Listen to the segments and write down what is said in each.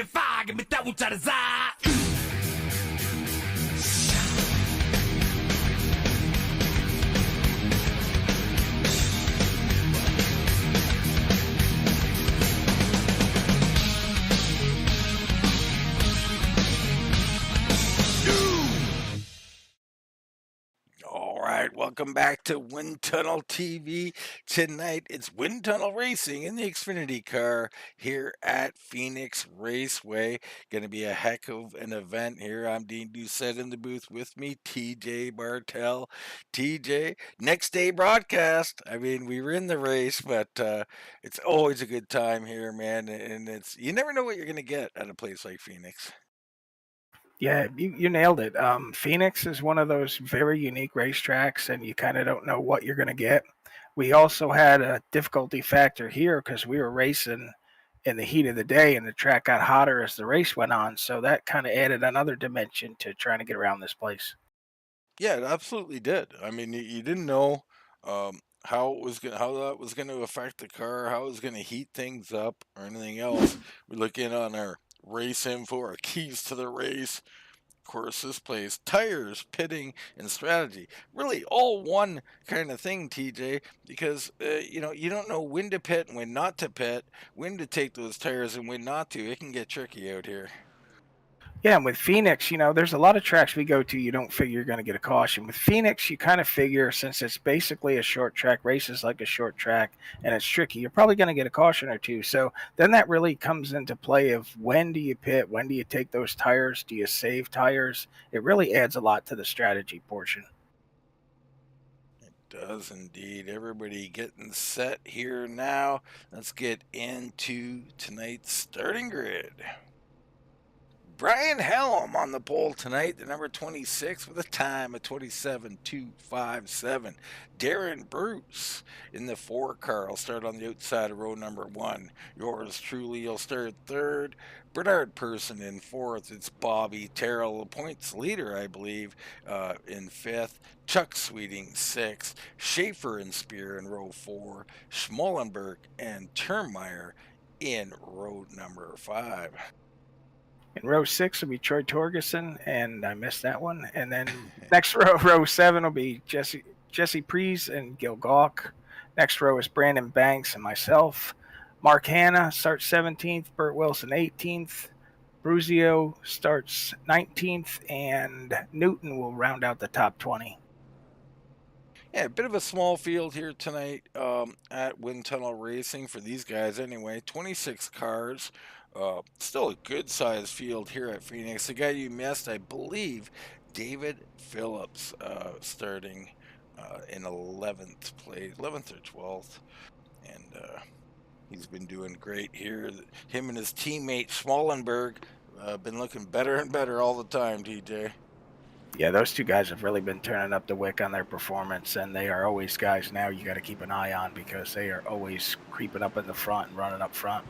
me fire, give me that WTR. All right, welcome back to Wind Tunnel TV. Tonight it's Wind Tunnel Racing in the Xfinity car here at Phoenix Raceway. Going to be a heck of an event here. I'm Dean Doucette in the booth with me, TJ Bartell. TJ, next day broadcast. I mean, we were in the race, but it's always a good time here, man. And it's you never know what you're going to get at a place like Phoenix. Yeah, you nailed it. Phoenix is one of those very unique racetracks, and you kind of don't know what you're going to get. We also had a difficulty factor here because we were racing in the heat of the day, and the track got hotter as the race went on. So that kind of added another dimension to trying to get around this place. Yeah, it absolutely did. I mean, you didn't know how that was going to affect the car, how it was going to heat things up, or anything else. We look in on our race info, our keys to the race. Of course, this place, tires, pitting, and strategy. Really, all one kind of thing, TJ. Because you don't know when to pit and when not to pit, when to take those tires and when not to. It can get tricky out here. Yeah, and with Phoenix, there's a lot of tracks we go to you don't figure you're going to get a caution. With Phoenix, you kind of figure since it's basically a short track, race is like a short track, and it's tricky, you're probably going to get a caution or two. So then that really comes into play of when do you pit, when do you take those tires, do you save tires? It really adds a lot to the strategy portion. Does indeed. Everybody getting set here now. Let's get into tonight's starting grid. Brian Helm on the pole tonight, the number 26 with a time of 27.257. Darren Bruce in the 4 car will start on the outside of row number 1. Yours truly will start 3rd. Bernard Person in 4th. It's Bobby Terrell, the points leader, I believe, in 5th. Chuck Sweeting 6th. Schaefer and Spear in row 4. Schmolenberg and Termeyer in row number 5. In row 6 will be Troy Torgerson, and I missed that one. And then next row 7 will be Jesse Prees and Gil Gawk. Next row is Brandon Banks and myself. Mark Hanna starts 17th, Burt Wilson 18th. Bruzio starts 19th, and Newton will round out the top 20. Yeah, a bit of a small field here tonight at Wind Tunnel Racing for these guys anyway. 26 cars. Still a good-sized field here at Phoenix. The guy you missed, I believe, David Phillips, starting in 11th place, 11th or 12th. And he's been doing great here. Him and his teammate, Schmolenberg, been looking better and better all the time, TJ. Yeah, those two guys have really been turning up the wick on their performance, and they are always guys now you got to keep an eye on because they are always creeping up in the front and running up front.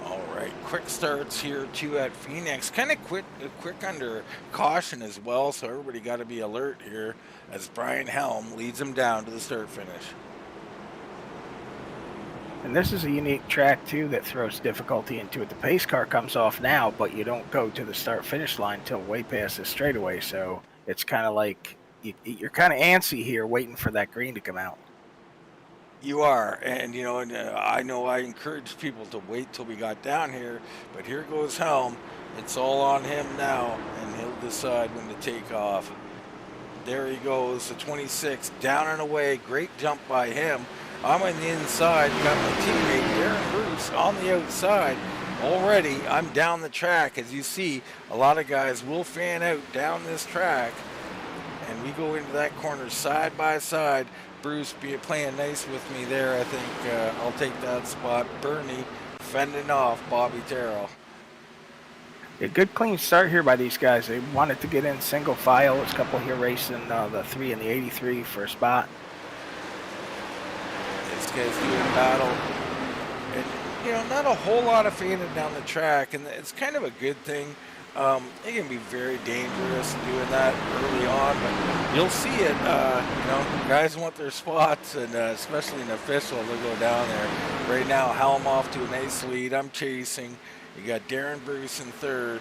All right, quick starts here too at Phoenix. Kind of quick under caution as well, so everybody got to be alert here as Brian Helm leads them down to the start finish. And this is a unique track, too, that throws difficulty into it. The pace car comes off now, but you don't go to the start-finish line until way past the straightaway. So it's kind of like you're kind of antsy here waiting for that green to come out. You are, and I know I encouraged people to wait till we got down here, but here goes Helm. It's all on him now, and he'll decide when to take off. There he goes, the 26, down and away. Great jump by him. I'm on the inside, got my teammate Darren Bruce on the outside. Already, I'm down the track. As you see, a lot of guys will fan out down this track, and we go into that corner side by side. Bruce playing nice with me there. I think I'll take that spot. Bernie fending off Bobby Terrell. A good clean start here by these guys. They wanted to get in single file. There's a couple here racing the 3 and the 83 for a spot. This guy's doing battle. And, not a whole lot of fanning down the track, and it's kind of a good thing. It can be very dangerous doing that early on, but you'll see it. Guys want their spots, and especially an official, they'll go down there. Right now, Helm off to a nice lead. I'm chasing. You got Darren Bruce in third,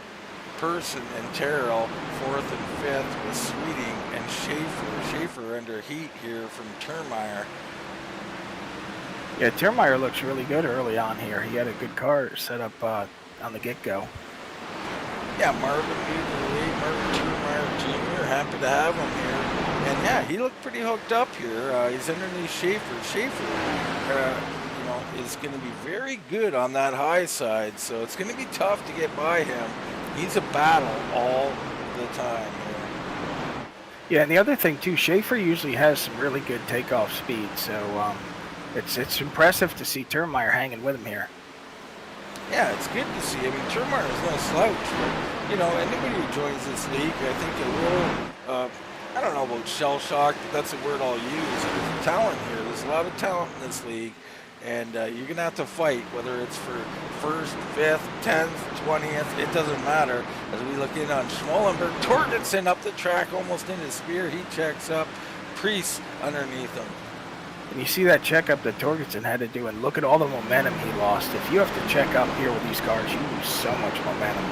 Person and Terrell fourth and fifth with Sweeting and Schaefer. Schaefer under heat here from Termeyer. Yeah, Termeyer looks really good early on here. He had a good car set up on the get-go. Yeah, Marvin leading Marvin Termeyer Jr. Happy to have him here. And yeah, he looked pretty hooked up here. He's underneath Schaefer. Schaefer, is going to be very good on that high side, so it's going to be tough to get by him. He's a battle all the time here. Yeah, and the other thing too, Schaefer usually has some really good takeoff speed, so it's impressive to see Termeyer hanging with him here. Yeah, it's good to see. I mean, Termeyer is no slouch, but anybody who joins this league, I think a little, I don't know about shell shock, but that's a word I'll use. There's talent here. There's a lot of talent in this league, and you're gonna have to fight, whether it's for first, fifth, 10th, 20th. It doesn't matter. As we look in on Schmallenberg, Torgensen up the track, almost into Spear. He checks up. Priest underneath him. And you see that checkup that Torgensen had to do, and look at all the momentum he lost. If you have to check up here with these cars, you lose so much momentum.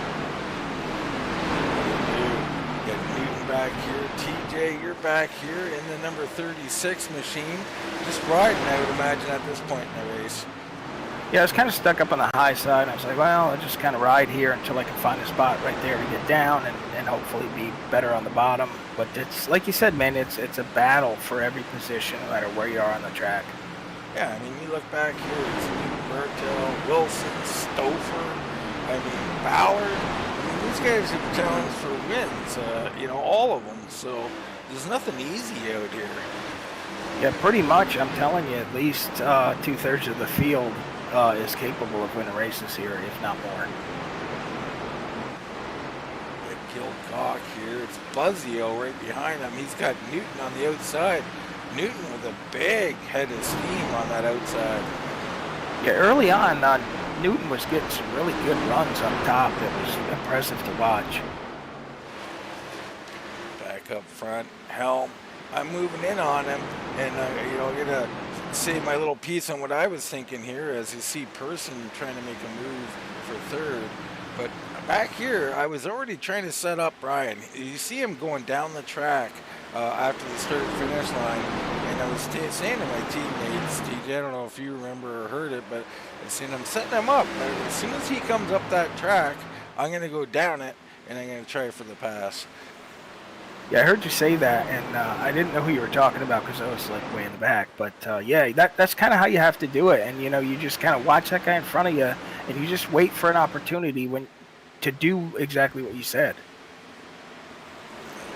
You got Newton back here. TJ, you're back here in the number 36 machine. Just riding, I would imagine, at this point in the race. Yeah, I was kind of stuck up on the high side. I was like, well, I'll just kind of ride here until I can find a spot right there to get down and hopefully be better on the bottom. But it's like you said, man, it's a battle for every position, no matter where you are on the track. Yeah, I mean, you look back here, it's Bertel, Wilson, Stouffer, Ballard. I mean, these guys are challenged for wins, all of them. So there's nothing easy out here. Yeah, pretty much. I'm telling you, at least 2/3 of the field is capable of winning races here, if not more. Gilcock here. It's Buzzio right behind him. He's got Newton on the outside. Newton with a big head of steam on that outside. Yeah, early on, Newton was getting some really good runs up top. It was impressive to watch. Back up front, Helm. I'm moving in on him, and I'm gonna say my little piece on what I was thinking here. As you see, Person trying to make a move for third, but back here, I was already trying to set up Brian. You see him going down the track after the start-finish line, and I was saying to my teammates, TJ, I don't know if you remember or heard it, but I said I'm setting him up. As soon as he comes up that track, I'm gonna go down it, and I'm gonna try for the pass. Yeah, I heard you say that, and I didn't know who you were talking about because I was like way in the back. But yeah, that's kind of how you have to do it. And you just kind of watch that guy in front of you, and you just wait for an opportunity to do exactly what you said.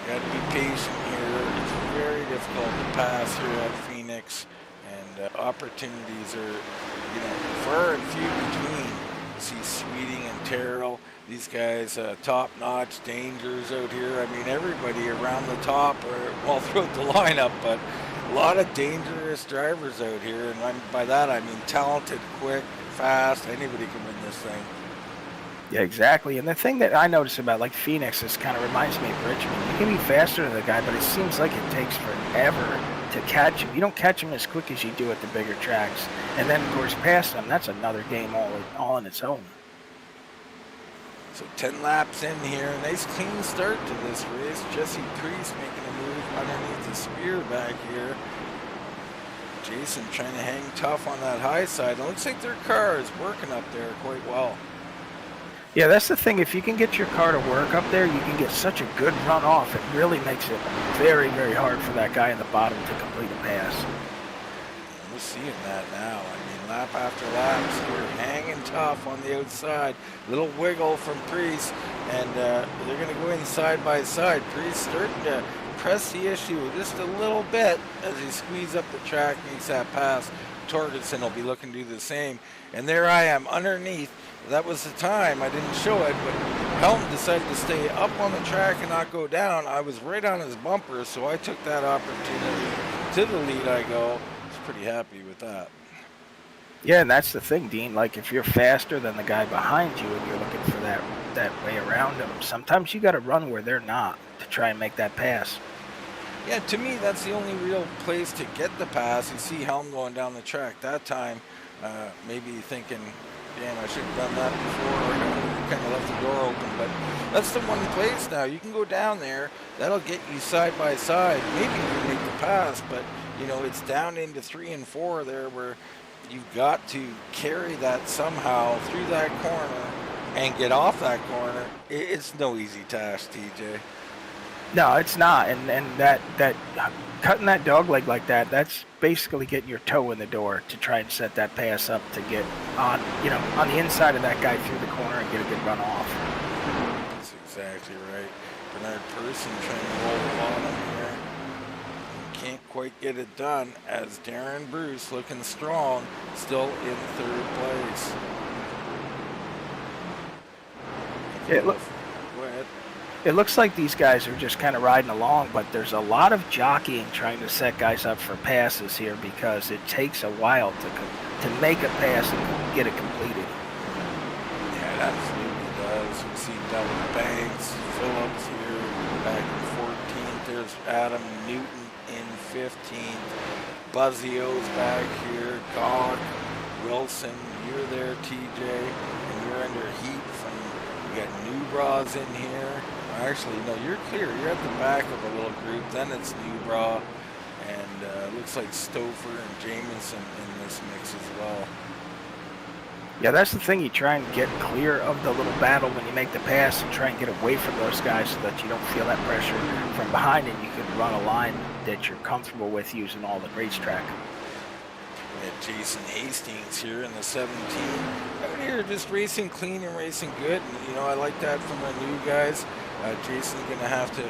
You got to be patient here. It's very difficult to pass here at Phoenix, and opportunities are far and few between. You see Sweeting and Terrell. These guys, top-notch dangers out here. I mean, everybody around the top or all throughout the lineup, but a lot of dangerous drivers out here. And by that, I mean talented, quick, fast. Anybody can win this thing. Yeah, exactly. And the thing that I notice about Phoenix is kind of reminds me of Richmond. You can be faster than the guy, but it seems like it takes forever to catch him. You don't catch him as quick as you do at the bigger tracks. And then, of course, past him, that's another game all on its own. So 10 laps in here. Nice clean start to this race. Jesse Priest making a move underneath the Spear back here. Jason trying to hang tough on that high side. It looks like their car is working up there quite well. Yeah, that's the thing. If you can get your car to work up there, you can get such a good run off. It really makes it very, very hard for that guy in the bottom to complete a pass. We're seeing that now. Lap after lap, Spear hanging tough on the outside. Little wiggle from Priest, and they're going to go in side by side. Priest starting to press the issue just a little bit as he squeezes up the track, makes that pass. Torgensen will be looking to do the same. And there I am underneath. That was the time. I didn't show it, but Helm decided to stay up on the track and not go down. I was right on his bumper, so I took that opportunity. To the lead I go. I was pretty happy with that. Yeah, and that's the thing, Dean. If you're faster than the guy behind you and you're looking for that that way around them. Sometimes you got to run where they're not to try and make that pass. Yeah, to me, that's the only real place to get the pass. You see Helm going down the track that time, maybe thinking, damn, I should have done that before. I kind of left the door open, but that's the one place now. You can go down there. That'll get you side by side. Maybe you can make the pass, but it's down into 3 and 4 there where you've got to carry that somehow through that corner and get off that corner. It's no easy task, TJ. No, it's not. And that cutting that dog leg like that, that's basically getting your toe in the door to try and set that pass up to get on the inside of that guy through the corner and get a good run off. That's exactly right. Bernard Person trying to roll the bottom here. Can't quite get it done as Darren Bruce, looking strong, still in 3rd place. Go ahead. It looks like these guys are just kind of riding along, but there's a lot of jockeying trying to set guys up for passes here because it takes a while to make a pass and get it completed. Yeah, it absolutely does. We see Devin Banks, Phillips here back in 14th. There's Adam Newton in 15th. Buzzio's back here. Gog, Wilson, you're there, TJ, and you're under heat from. We got Newbras in here. Actually, no, you're clear. You're at the back of a little group. Then it's Newbra, and looks like Stouffer and Jamison in this mix as well. Yeah, that's the thing. You try and get clear of the little battle when you make the pass and try and get away from those guys so that you don't feel that pressure from behind and you can run a line that you're comfortable with using all the racetrack. Jason Hastings here in the 17. Out here just racing clean and racing good. And, I like that from the new guys. Jason's going to have to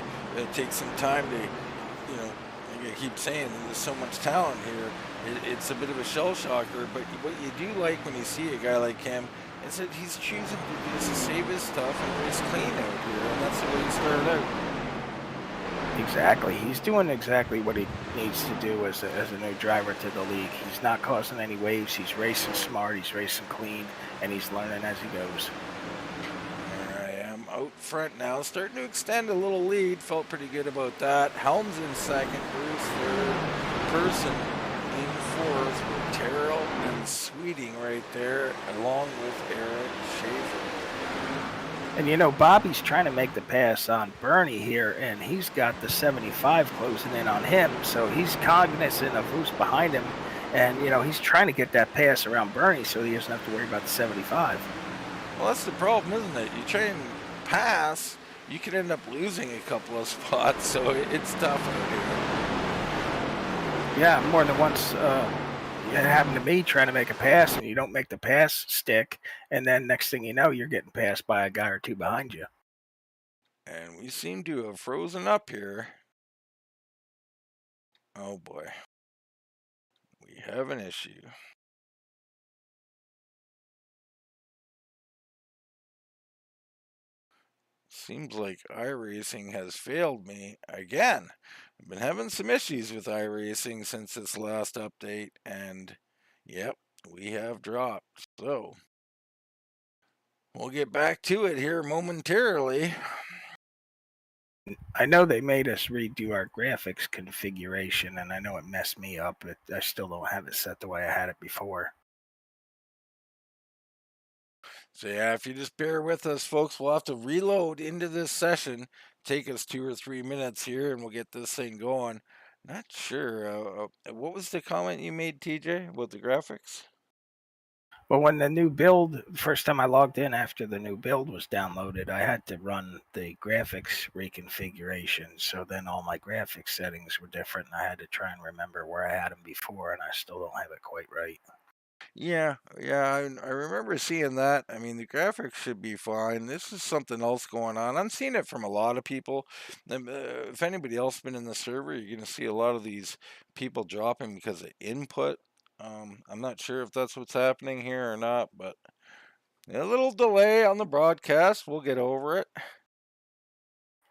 take some time to, like I keep saying, there's so much talent here. It's a bit of a shell shocker, but what you do like when you see a guy like him is that he's choosing to just save his stuff and race clean out here, and that's the way he started out. Exactly. He's doing exactly what he needs to do as a new driver to the league. He's not causing any waves. He's racing smart. He's racing clean, and he's learning as he goes. There I am out front now, starting to extend a little lead. Felt pretty good about that. Helms in 2nd, Bruce 3rd, Person in 4th with Terrell and Sweeting right there, along with Eric Schaefer. And Bobby's trying to make the pass on Bernie here, and he's got the 75 closing in on him, so he's cognizant of who's behind him, and he's trying to get that pass around Bernie so he doesn't have to worry about the 75. Well, that's the problem, isn't it? You try and pass, you could end up losing a couple of spots, so it's tough out here. Yeah, more than once. It happened to me trying to make a pass, and you don't make the pass stick, and then next thing you know, you're getting passed by a guy or two behind you. And we seem to have frozen up here. Oh boy. We have an issue. Seems like iRacing has failed me again. I've been having some issues with iRacing since this last update, and yep, we have dropped. So we'll get back to it here momentarily. I know they made us redo our graphics configuration, and I know it messed me up, but I still don't have it set the way I had it before. So yeah, if you just bear with us, folks, we'll have to reload into this session. Take us 2 or 3 minutes here, and we'll get this thing going. Not sure. What was the comment you made, TJ, about the graphics? Well, when the new build, first time I logged in after the new build was downloaded, I had to run the graphics reconfiguration. So then all my graphics settings were different, and I had to try and remember where I had them before, and I still don't have it quite right. Yeah, I remember seeing that. I mean, the graphics should be fine. This is something else going on. I'm seeing it from a lot of people. If anybody else been in the server, you're going to see a lot of these people dropping because of input. I'm not sure if that's what's happening here or not, but a little delay on the broadcast. We'll get over it.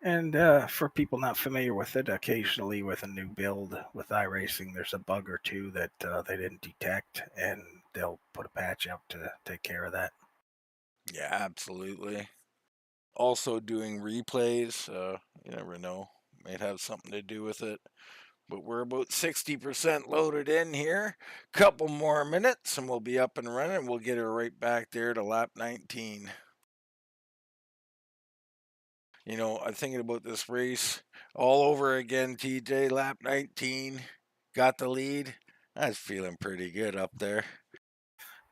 And for people not familiar with it, occasionally with a new build with iRacing, there's a bug or two that they didn't detect, and they'll put a patch out to take care of that. Yeah, absolutely. also doing replays. You never know, might have something to do with it. But we're about 60% loaded in here. Couple more minutes and we'll be up and running. We'll get her right back there to lap 19. You know, I'm thinking about this race all over again, TJ. Lap 19, got the lead. I was feeling pretty good up there.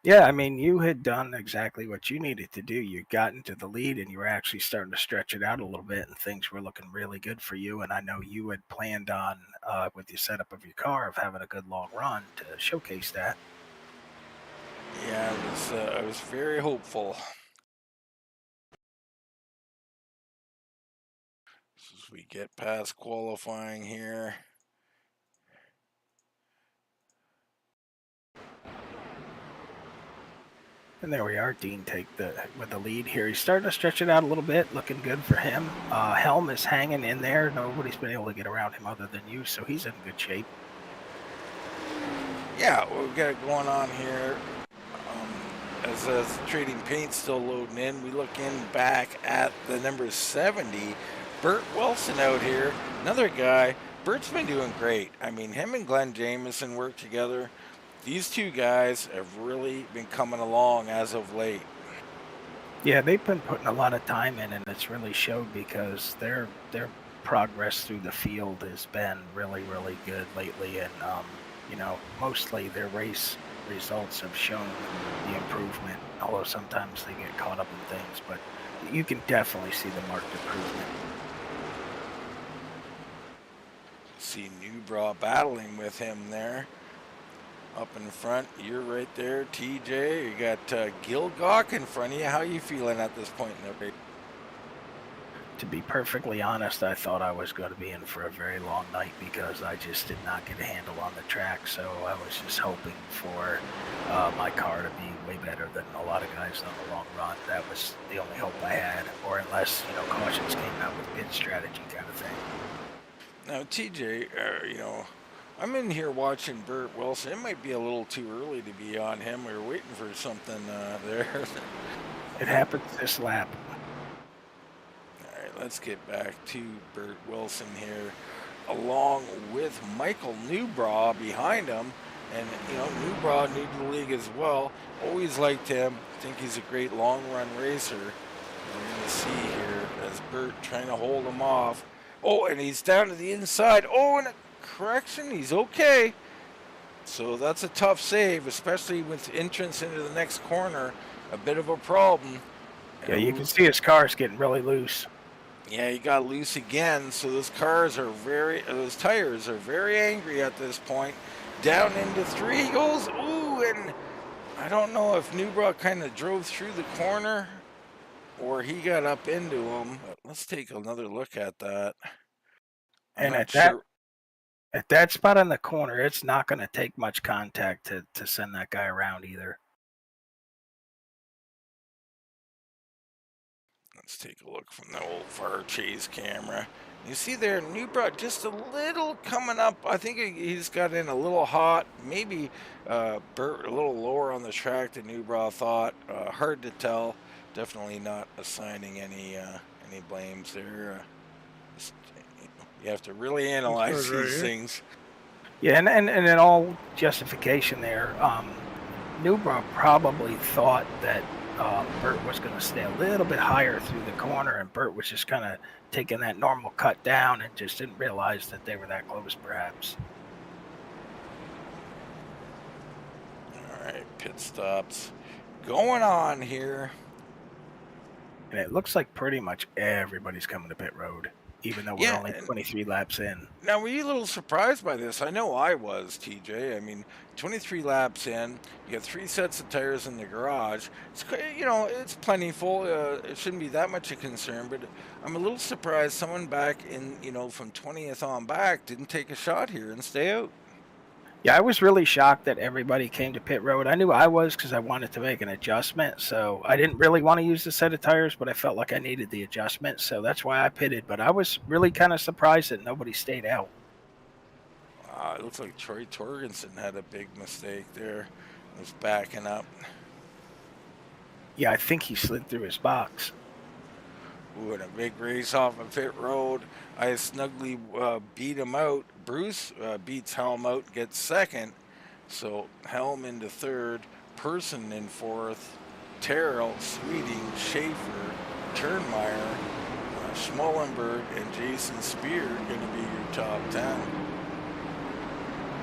Yeah, I mean, you had done exactly what you needed to do. You got into the lead and you were actually starting to stretch it out a little bit, and things were looking really good for you. And I know you had planned on, with the setup of your car, of having a good long run to showcase that. Yeah, I was very hopeful. As we get past qualifying here. And there we are. Dean with the lead here. He's starting to stretch it out a little bit, looking good for him. Helm is hanging in there. Nobody's been able to get around him other than you, so he's in good shape. Yeah, we've got it going on here. As trading paint still loading in, we look in back at the number 70, Burt Wilson out here. Another guy. Burt's been doing great. I mean, him and Glenn Jameson work together. These two guys have really been coming along as of late. Yeah, they've been putting a lot of time in, and it's really showed because their progress through the field has been really, really good lately. And mostly their race results have shown the improvement. Although sometimes they get caught up in things, but you can definitely see the marked improvement. See Newbra battling with him there. Up in front, you're right there, TJ. You got Gil Gawk in front of you. How you feeling at this point in the race? To be perfectly honest, I thought I was going to be in for a very long night because I just did not get a handle on the track. So I was just hoping for my car to be way better than a lot of guys on the long run. That was the only hope I had, or unless cautions came out with pit strategy kind of thing. Now, TJ, I'm in here watching Burt Wilson. It might be a little too early to be on him. We were waiting for something there. It happens this lap. All right, let's get back to Burt Wilson here, along with Michael Newbra behind him. And, Newbra new to the league as well. Always liked him. Think he's a great long-run racer. We're going to see here as Burt trying to hold him off. Oh, and he's down to the inside. Oh, and a correction. He's okay. So that's a tough save, especially with entrance into the next corner. A bit of a problem. Yeah, you can see his car's getting really loose. Yeah, he got loose again. So those tires are very angry at this point. Down into three he goes. Ooh, and I don't know if Newbra kind of drove through the corner or he got up into him. But let's take another look at that. And at that spot on the corner, it's not going to take much contact to send that guy around either. Let's take a look from the old far chase camera. You see there, Newbra just a little coming up. I think he's got in a little hot. Maybe Burt a little lower on the track than Newbra thought. Hard to tell. Definitely not assigning any blames there. You have to really analyze these things. Yeah, and in all justification there, Newbra probably thought that Burt was going to stay a little bit higher through the corner, and Burt was just kind of taking that normal cut down and just didn't realize that they were that close, perhaps. All right, pit stops going on here. And it looks like pretty much everybody's coming to pit road, even though we're only 23 laps in. Now, were you a little surprised by this? I know I was, TJ. I mean, 23 laps in, you got 3 sets of tires in the garage. It's plentiful. It shouldn't be that much of a concern, but I'm a little surprised someone back in, from 20th on back didn't take a shot here and stay out. Yeah, I was really shocked that everybody came to pit road. I knew I was because I wanted to make an adjustment. So I didn't really want to use the set of tires, but I felt like I needed the adjustment. So that's why I pitted. But I was really kind of surprised that nobody stayed out. It looks like Troy Torgensen had a big mistake there. He was backing up. Yeah, I think he slid through his box. Ooh, and a big race off of pit road. I snugly beat him out. Bruce beats Helm out, gets second. So Helm into third, Person in fourth, Terrell, Sweeting, Schaefer, Turnmeyer, Schmallenberg, and Jason Spear going to be your top 10.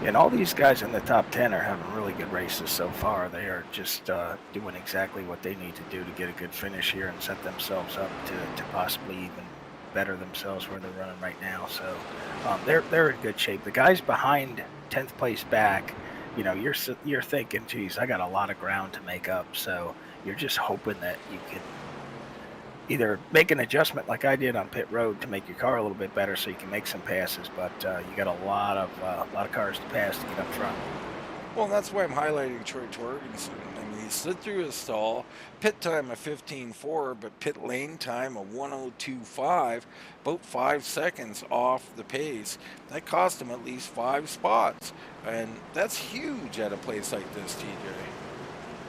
And all these guys in the top 10 are having really good races so far. They are just doing exactly what they need to do to get a good finish here and set themselves up to possibly even better themselves where they're running right now. So they're in good shape. The guys behind 10th place back, you know, you're thinking, geez, I got a lot of ground to make up. So you're just hoping that you can either make an adjustment like I did on pit road to make your car a little bit better so you can make some passes, but you got a lot of cars to pass to get up front. Well, that's why I'm highlighting Troy Torgensen. I mean, he slid through his stall, pit time of 15.4, but pit lane time of 1:02.5, about 5 seconds off the pace. That cost him at least 5 spots, and that's huge at a place like this, TJ.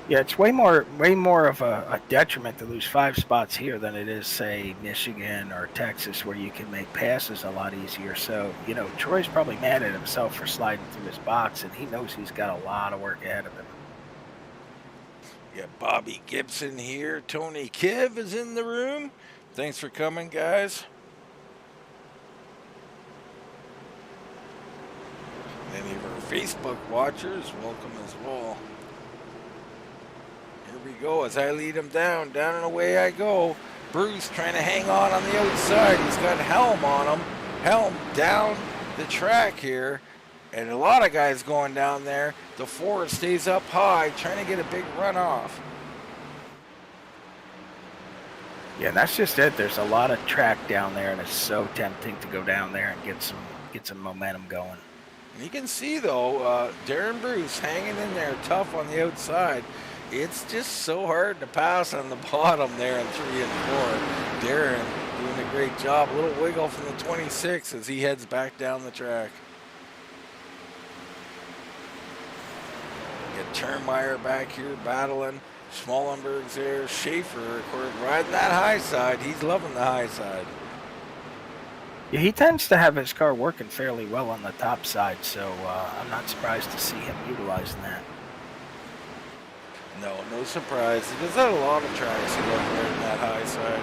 Yeah, it's way more of a detriment to lose 5 spots here than it is, say, Michigan or Texas, where you can make passes a lot easier. So, you know, Troy's probably mad at himself for sliding through his box, and he knows he's got a lot of work ahead of him. Yeah, Bobby Gibson here. Tony Kiv is in the room. Thanks for coming, guys. Any of our Facebook watchers, welcome as well. Here we go as I lead him down and away I go. Bruce trying to hang on the outside. He's got Helm on him. Helm down the track here. And a lot of guys going down there. The 4 stays up high, trying to get a big runoff. Yeah, that's just it. There's a lot of track down there, and it's so tempting to go down there and get some momentum going. And you can see, though, Darren Bruce hanging in there tough on the outside. It's just so hard to pass on the bottom there in 3 and 4. Darren doing a great job. A little wiggle from the 26 as he heads back down the track. Get Turnmeyer back here battling. Schmallenberg's there. Schaefer, of course, riding that high side. He's loving the high side. Yeah, he tends to have his car working fairly well on the top side, so I'm not surprised to see him utilizing that. No surprise. He does that a lot of tracks. He loves riding that high side.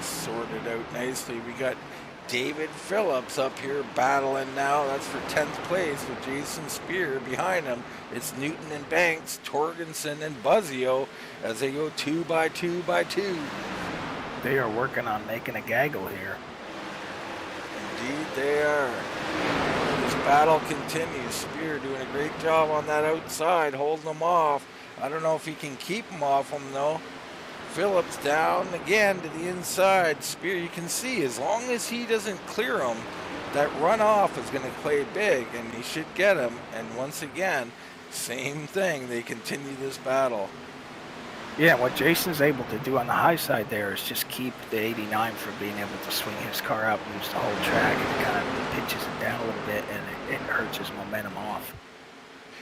Sorted out nicely. We got David Phillips up here battling now. That's for 10th place with Jason Spear behind him. It's Newton and Banks, Torgensen and Buzzio as they go 2 by 2 by 2. They are working on making a gaggle here. Indeed they are. This battle continues. Spear doing a great job on that outside, holding them off. I don't know if he can keep them off him though. Phillips down again to the inside. Spear, you can see, as long as he doesn't clear him, that runoff is going to play big, and he should get him. And once again, same thing. They continue this battle. Yeah, what Jason's able to do on the high side there is just keep the 89 from being able to swing his car out, moves the whole track, and kind of pitches it down a little bit, and it hurts his momentum off.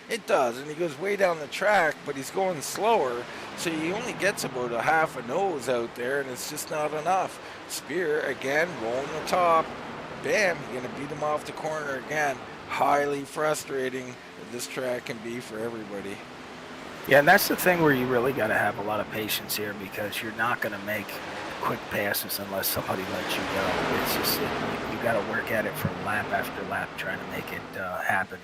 It does, and he goes way down the track, but he's going slower, so he only gets about a half a nose out there, and it's just not enough. Spear, again, rolling the top. Bam, you're going to beat him off the corner again. Highly frustrating this track can be for everybody. Yeah, and that's the thing where you really got to have a lot of patience here, because you're not going to make quick passes unless somebody lets you go. It's just you got to work at it for lap after lap trying to make it happen.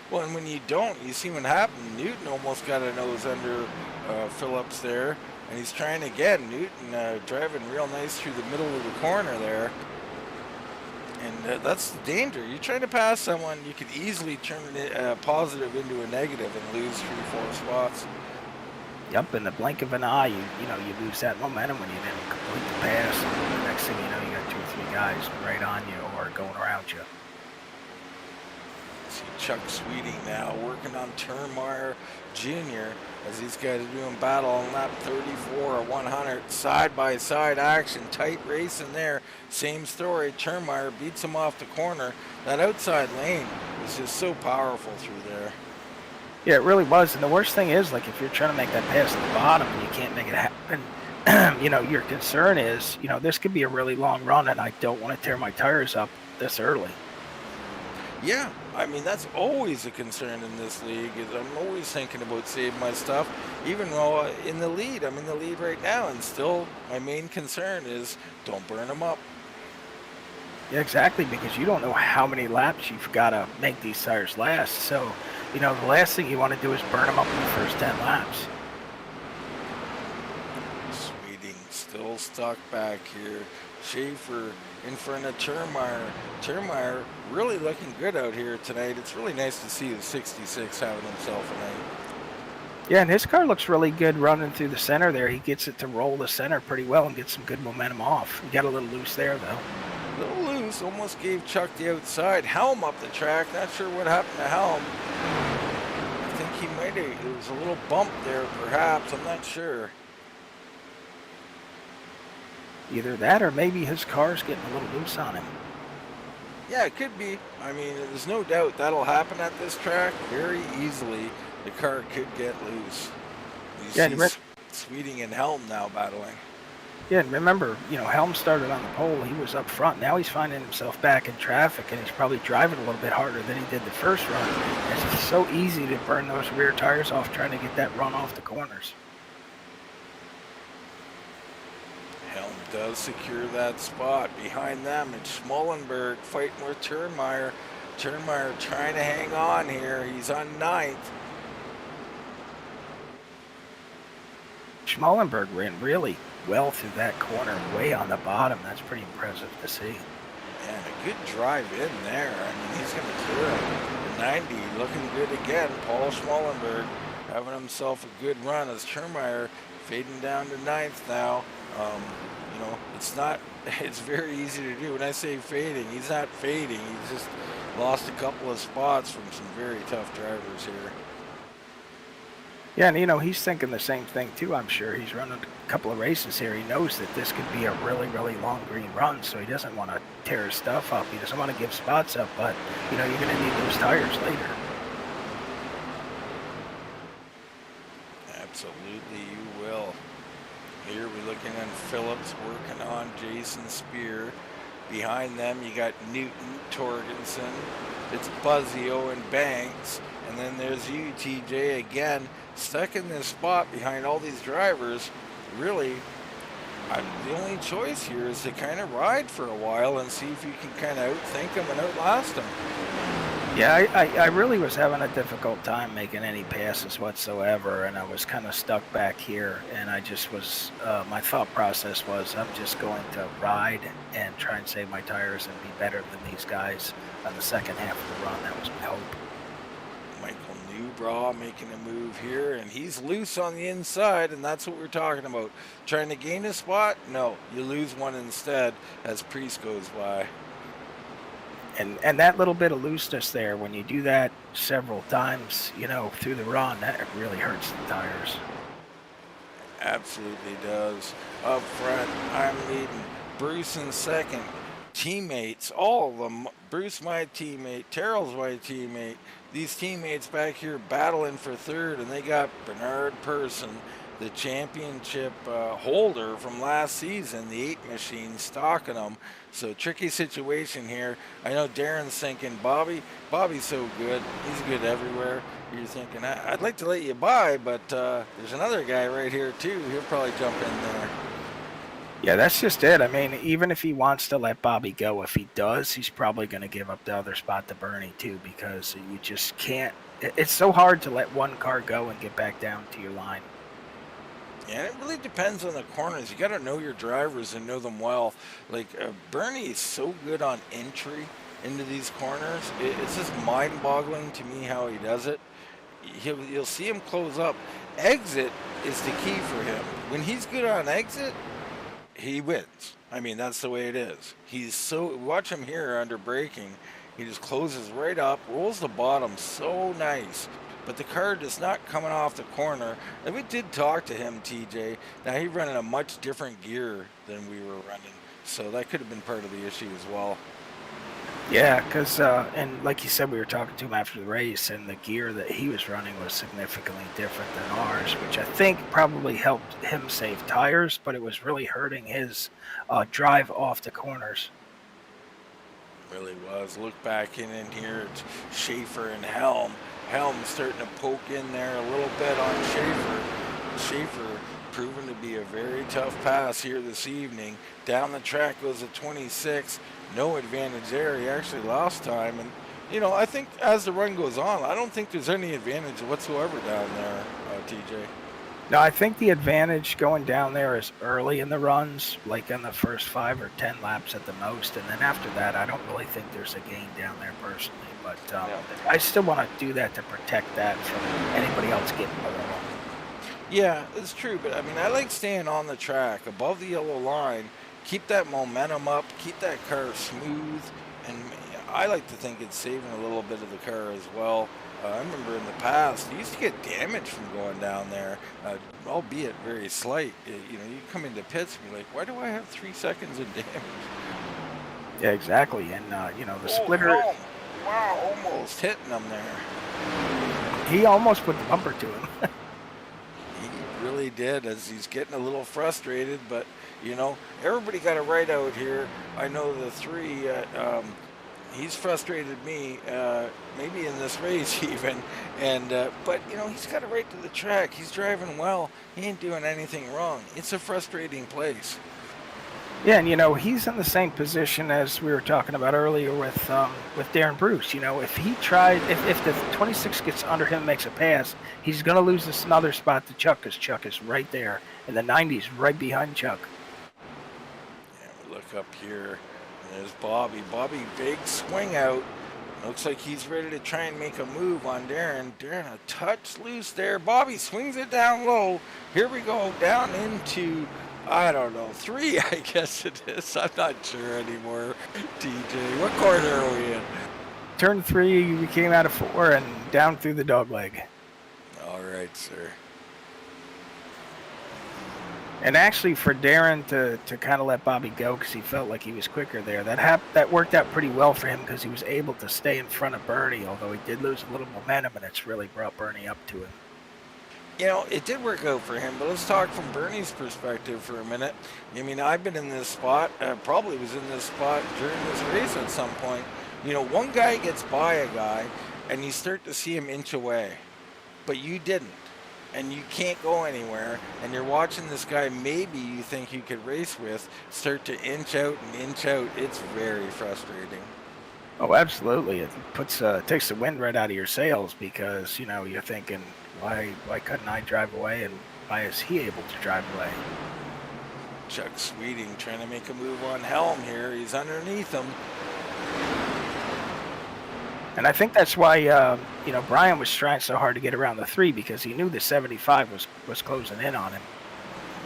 Well, and when you don't, you see what happened. Newton almost got a nose under Phillips there, and he's trying again. Newton driving real nice through the middle of the corner there. And that's the danger. You're trying to pass someone, you could easily turn a positive into a negative and lose 3-4 spots. Yep, in the blink of an eye, you lose that momentum when you didn't complete the pass. And the next thing you know, you got 2 or 3 guys right on you or going around you. See Chuck Sweeting now working on Turnmeyer Jr. as these guys are doing battle on lap 34 or 100. Side-by-side action, tight race in there. Same story, Turnmeyer beats him off the corner. That outside lane is just so powerful through there. Yeah, it really was. And the worst thing is, like, if you're trying to make that pass at the bottom and you can't make it happen, your concern is, this could be a really long run, and I don't want to tear my tires up this early. Yeah, I mean, that's always a concern in this league. Is I'm always thinking about saving my stuff, even though in the lead, I'm in the lead right now, and still my main concern is don't burn them up. Yeah, exactly, because you don't know how many laps you've got to make these tires last. So, the last thing you want to do is burn them up in the first 10 laps. Sweeting still stuck back here. Schaefer in front of Termeyer. Termeyer really looking good out here tonight. It's really nice to see the 66 having himself a night. Yeah, and his car looks really good running through the center there. He gets it to roll the center pretty well and get some good momentum off. He got a little loose there, though. A little loose, almost gave Chuck the outside. Helm up the track, not sure what happened to Helm. I think he might have, it was a little bump there perhaps, I'm not sure. Either that or maybe his car's getting a little loose on him. Yeah, it could be. I mean, there's no doubt that'll happen at this track very easily. The car could get loose. You see Sweeting and Helm now battling. Yeah, and remember, Helm started on the pole. He was up front. Now he's finding himself back in traffic, and he's probably driving a little bit harder than he did the first run. And it's so easy to burn those rear tires off trying to get that run off the corners. Helm does secure that spot. Behind them, it's Schmallenberg fighting with Termeyer. Termeyer trying to hang on here. He's on 9th. Schmallenberg ran really well through that corner, way on the bottom. That's pretty impressive to see. And a good drive in there. I mean, he's going to clear it. The 90 looking good again. Paul Schmallenberg having himself a good run as Termeyer fading down to 9th now. It's very easy to do. When I say fading, he's not fading. He's just lost a couple of spots from some very tough drivers here. Yeah, and he's thinking the same thing too, I'm sure. He's running a couple of races here. He knows that this could be a really, really long green run, so he doesn't want to tear his stuff up. He doesn't want to give spots up, but, you're going to need those tires later. Absolutely, you will. Here we're looking at Phillips working on Jason Spear. Behind them, you got Newton, Torgensen. It's Buzzio and Banks. And then there's you, TJ, again, stuck in this spot behind all these drivers. Really, the only choice here is to kind of ride for a while and see if you can kind of outthink them and outlast them. Yeah, I really was having a difficult time making any passes whatsoever, and I was kind of stuck back here, and I just was, my thought process was I'm just going to ride and try and save my tires and be better than these guys on the second half of the run. That was my hope. Newbraw making a move here, and he's loose on the inside, and that's what we're talking about. Trying to gain a spot? No, you lose one instead as Priest goes by. And that little bit of looseness there, when you do that several times, through the run, that really hurts the tires. Absolutely does. Up front, I'm leading. Bruce in second. Teammates, all of them. Bruce, my teammate. Terrell's my teammate. These teammates back here battling for third, and they got Bernard Person, the championship holder from last season, the 8 machine, stalking them. So tricky situation here. I know Darren's thinking, Bobby's so good. He's good everywhere. You're thinking, I'd like to let you by, but there's another guy right here too. He'll probably jump in there. Yeah, that's just it. I mean, even if he wants to let Bobby go, if he does, he's probably going to give up the other spot to Bernie too, because you just can't. It's so hard to let one car go and get back down to your line. Yeah, it really depends on the corners. You got to know your drivers and know them well. Like Bernie is so good on entry into these corners. It's just mind-boggling to me how he does it. You'll see him close up. Exit is the key for him. When he's good on exit, he wins. I mean, that's the way it is. Watch him here under braking. He just closes right up, rolls the bottom so nice. But the car is not coming off the corner. And we did talk to him, TJ. Now, he's running a much different gear than we were running. So that could have been part of the issue as well. Yeah, because and like you said, we were talking to him after the race, and the gear that he was running was significantly different than ours, which I think probably helped him save tires, but it was really hurting his drive off the corners. Really was. Look back in here, it's Schaefer and Helm. Helm starting to poke in there a little bit on Schaefer. Schaefer proven to be a very tough pass here this evening. Down the track goes a 26. No advantage there. He actually lost time. And, I think as the run goes on, I don't think there's any advantage whatsoever down there, TJ. No, I think the advantage going down there is early in the runs, like in the first 5 or 10 laps at the most, and then after that, I don't really think there's a gain down there personally. But Yeah. I still want to do that to protect that from anybody else getting below. Yeah, it's true, but I mean, I like staying on the track above the yellow line, keep that momentum up, keep that car smooth, and I like to think it's saving a little bit of the car as well. I remember in the past, you used to get damage from going down there, albeit very slight. You come into pits and you're like, why do I have 3 seconds of damage? Yeah, exactly. And the Oh, splitter, hell! Wow, almost hitting them there. he almost put the bumper to him. He really did, as he's getting a little frustrated, but everybody got a right out here. I know the three. He's frustrated me, maybe in this race even, and but he's got a right to the track. He's driving well. He ain't doing anything wrong. It's a frustrating place. Yeah, and he's in the same position as we were talking about earlier with Darren Bruce. If he tried, if the 26 gets under him and makes a pass, he's going to lose this another spot to Chuck because Chuck is right there, and the 90's right behind Chuck. Yeah, we look up here. And there's Bobby. Bobby, big swing out. Looks like he's ready to try and make a move on Darren. Darren a touch loose there. Bobby swings it down low. Here we go, down into, I don't know, 3, I guess it is. I'm not sure anymore, DJ. What corner are we in? Turn 3, we came out of 4 and down through the dog leg. All right, sir. And actually, for Darren to kind of let Bobby go because he felt like he was quicker there, that worked out pretty well for him because he was able to stay in front of Bernie, although he did lose a little momentum, and it's really brought Bernie up to him. It did work out for him, but let's talk from Bernie's perspective for a minute. I mean, I've been in this spot, probably was in this spot during this race at some point. One guy gets by a guy, and you start to see him inch away, but you didn't. And you can't go anywhere, and you're watching this guy maybe you think you could race with start to inch out and inch out. It's very frustrating. Oh, absolutely. It takes the wind right out of your sails because, you're thinking, why couldn't I drive away, and why is he able to drive away? Chuck Sweeting trying to make a move on Helm here. He's underneath him. And I think that's why, Brian was trying so hard to get around the 3 because he knew the 75 was closing in on him.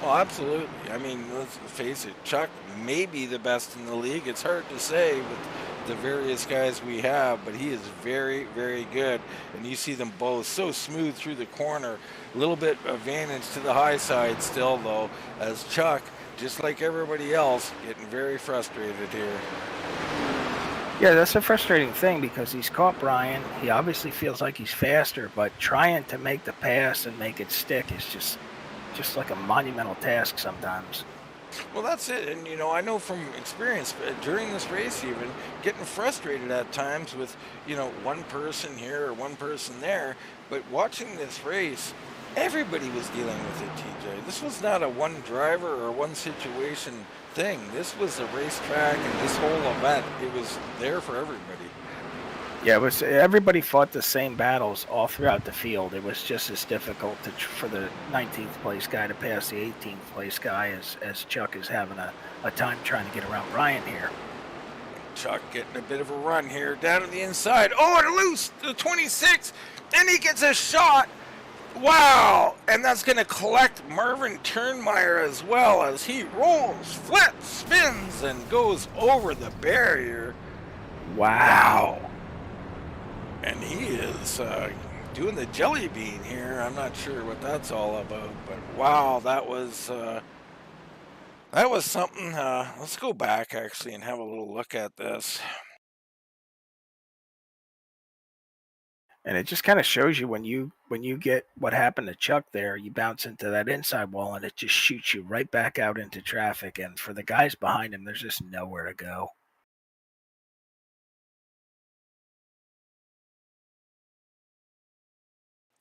Well, absolutely. I mean, let's face it, Chuck may be the best in the league. It's hard to say with the various guys we have, but he is very, very good. And you see them both so smooth through the corner. A little bit advantage to the high side still, though, as Chuck, just like everybody else, getting very frustrated here. Yeah, that's a frustrating thing because he's caught Brian. He obviously feels like he's faster, but trying to make the pass and make it stick is just like a monumental task sometimes. Well, that's it. And, I know from experience during this race, even getting frustrated at times with, one person here or one person there. But watching this race, everybody was dealing with it, TJ. This was not a one driver or one situation thing. This was a racetrack and this whole event. It was there for everybody. Yeah, everybody fought the same battles all throughout the field. It was just as difficult for the 19th place guy to pass the 18th place guy as Chuck is having a time trying to get around Brian here. Chuck getting a bit of a run here down to the inside. Oh, and loose the 26, and he gets a shot. Wow, and that's going to collect Marvin Turnmeyer as well as he rolls, flips, spins, and goes over the barrier. Wow. And he is doing the jelly bean here. I'm not sure what that's all about, but wow, that was something. Let's go back actually and have a little look at this. And it just kind of shows you when you get what happened to Chuck there, you bounce into that inside wall and it just shoots you right back out into traffic. And for the guys behind him, there's just nowhere to go.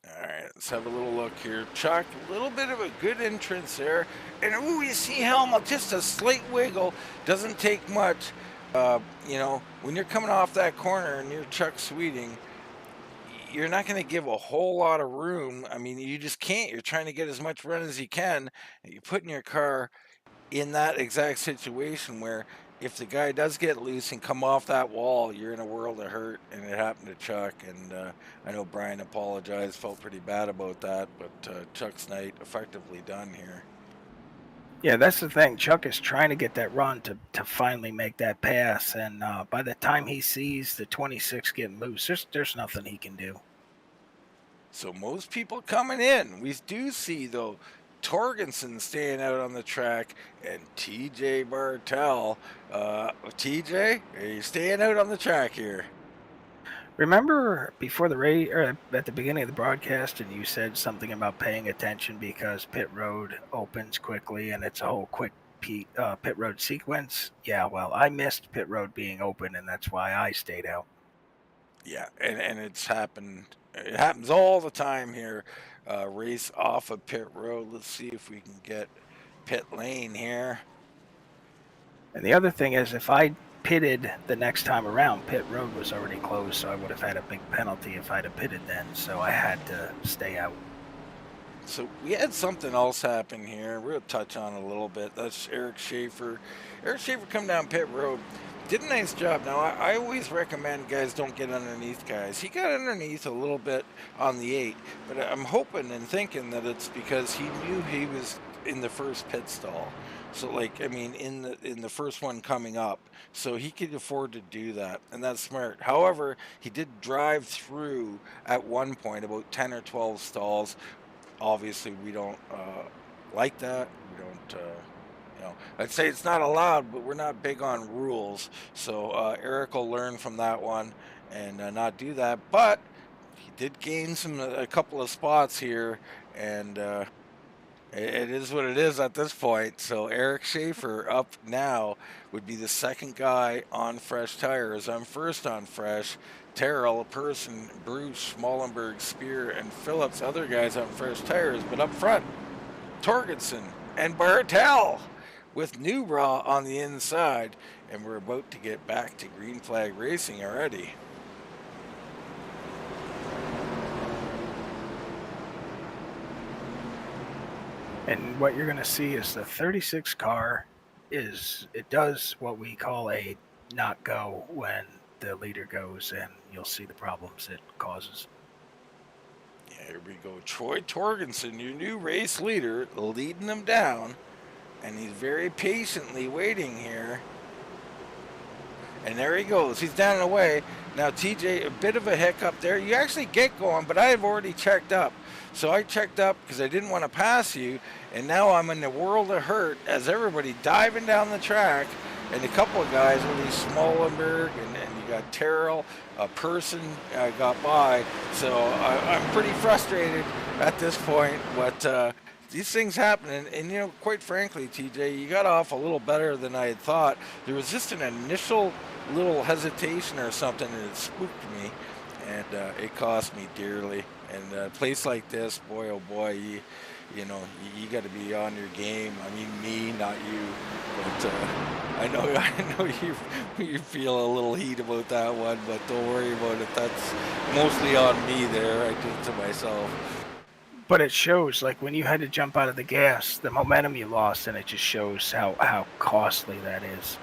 All right, let's have a little look here. Chuck, a little bit of a good entrance there. And ooh, you see Helmut, just a slight wiggle. Doesn't take much. When you're coming off that corner and you're Chuck Sweeting, you're not going to give a whole lot of room. I mean, you just can't. You're trying to get as much run as you can. And you're putting your car in that exact situation where if the guy does get loose and come off that wall, you're in a world of hurt. And it happened to Chuck. And I know Brian apologized, felt pretty bad about that. But Chuck's night effectively done here. Yeah, that's the thing. Chuck is trying to get that run to finally make that pass. And by the time he sees the 26 getting loose, there's nothing he can do. So most people coming in. We do see, though, Torgensen staying out on the track and TJ Bartel. TJ, are you staying out on the track here? Remember before the race, or at the beginning of the broadcast, and you said something about paying attention because pit road opens quickly and it's a whole quick pit road sequence? Yeah, well, I missed pit road being open, and that's why I stayed out. Yeah, and it's happened. It happens all the time here. Race off of pit road. Let's see if we can get pit lane here. And the other thing is, if I pitted the next time around, pit road was already closed, so I would have had a big penalty if I'd have pitted then. So I had to stay out. So we had something else happen here. We'll touch on it a little bit. That's Eric Schaefer. Eric Schaefer come down pit road. Did a nice job. Now, I always recommend guys don't get underneath guys. He got underneath a little bit on the 8, but I'm hoping and thinking that it's because he knew he was in the first pit stall. So, in the first one coming up. So he could afford to do that, and that's smart. However, he did drive through at one point about 10 or 12 stalls. Obviously, we don't like that. We don't... I'd say it's not allowed, but we're not big on rules. So Eric will learn from that one and not do that. But he did gain a couple of spots here, and it is what it is at this point. So Eric Schaefer up now would be the second guy on fresh tires. I'm first on fresh. Terrell, Person, Bruce, Schmallenberg, Spear, and Phillips, other guys on fresh tires. But up front, Torgensen and Bartel with Newbra on the inside, and we're about to get back to green flag racing already. And what you're going to see is the 36 car does what we call a not go when the leader goes, and you'll see the problems it causes. Yeah, here we go. Troy Torgensen, your new race leader, leading them down. And he's very patiently waiting here. And there he goes. He's down and away. Now, TJ, a bit of a hiccup there. You actually get going, but I have already checked up. So I checked up because I didn't want to pass you. And now I'm in the world of hurt as everybody diving down the track. And a couple of guys, really Schmallenberg, and you got Terrell, a Person got by. So I'm pretty frustrated at this point. But... these things happen, and quite frankly, TJ, you got off a little better than I had thought. There was just an initial little hesitation or something, and it spooked me, and it cost me dearly. And a place like this, boy, oh boy, you got to be on your game. I mean, me, not you. But I know you feel a little heat about that one, but don't worry about it. That's mostly on me there. I did it to myself. But it shows, like when you had to jump out of the gas, the momentum you lost, and it just shows how costly that is.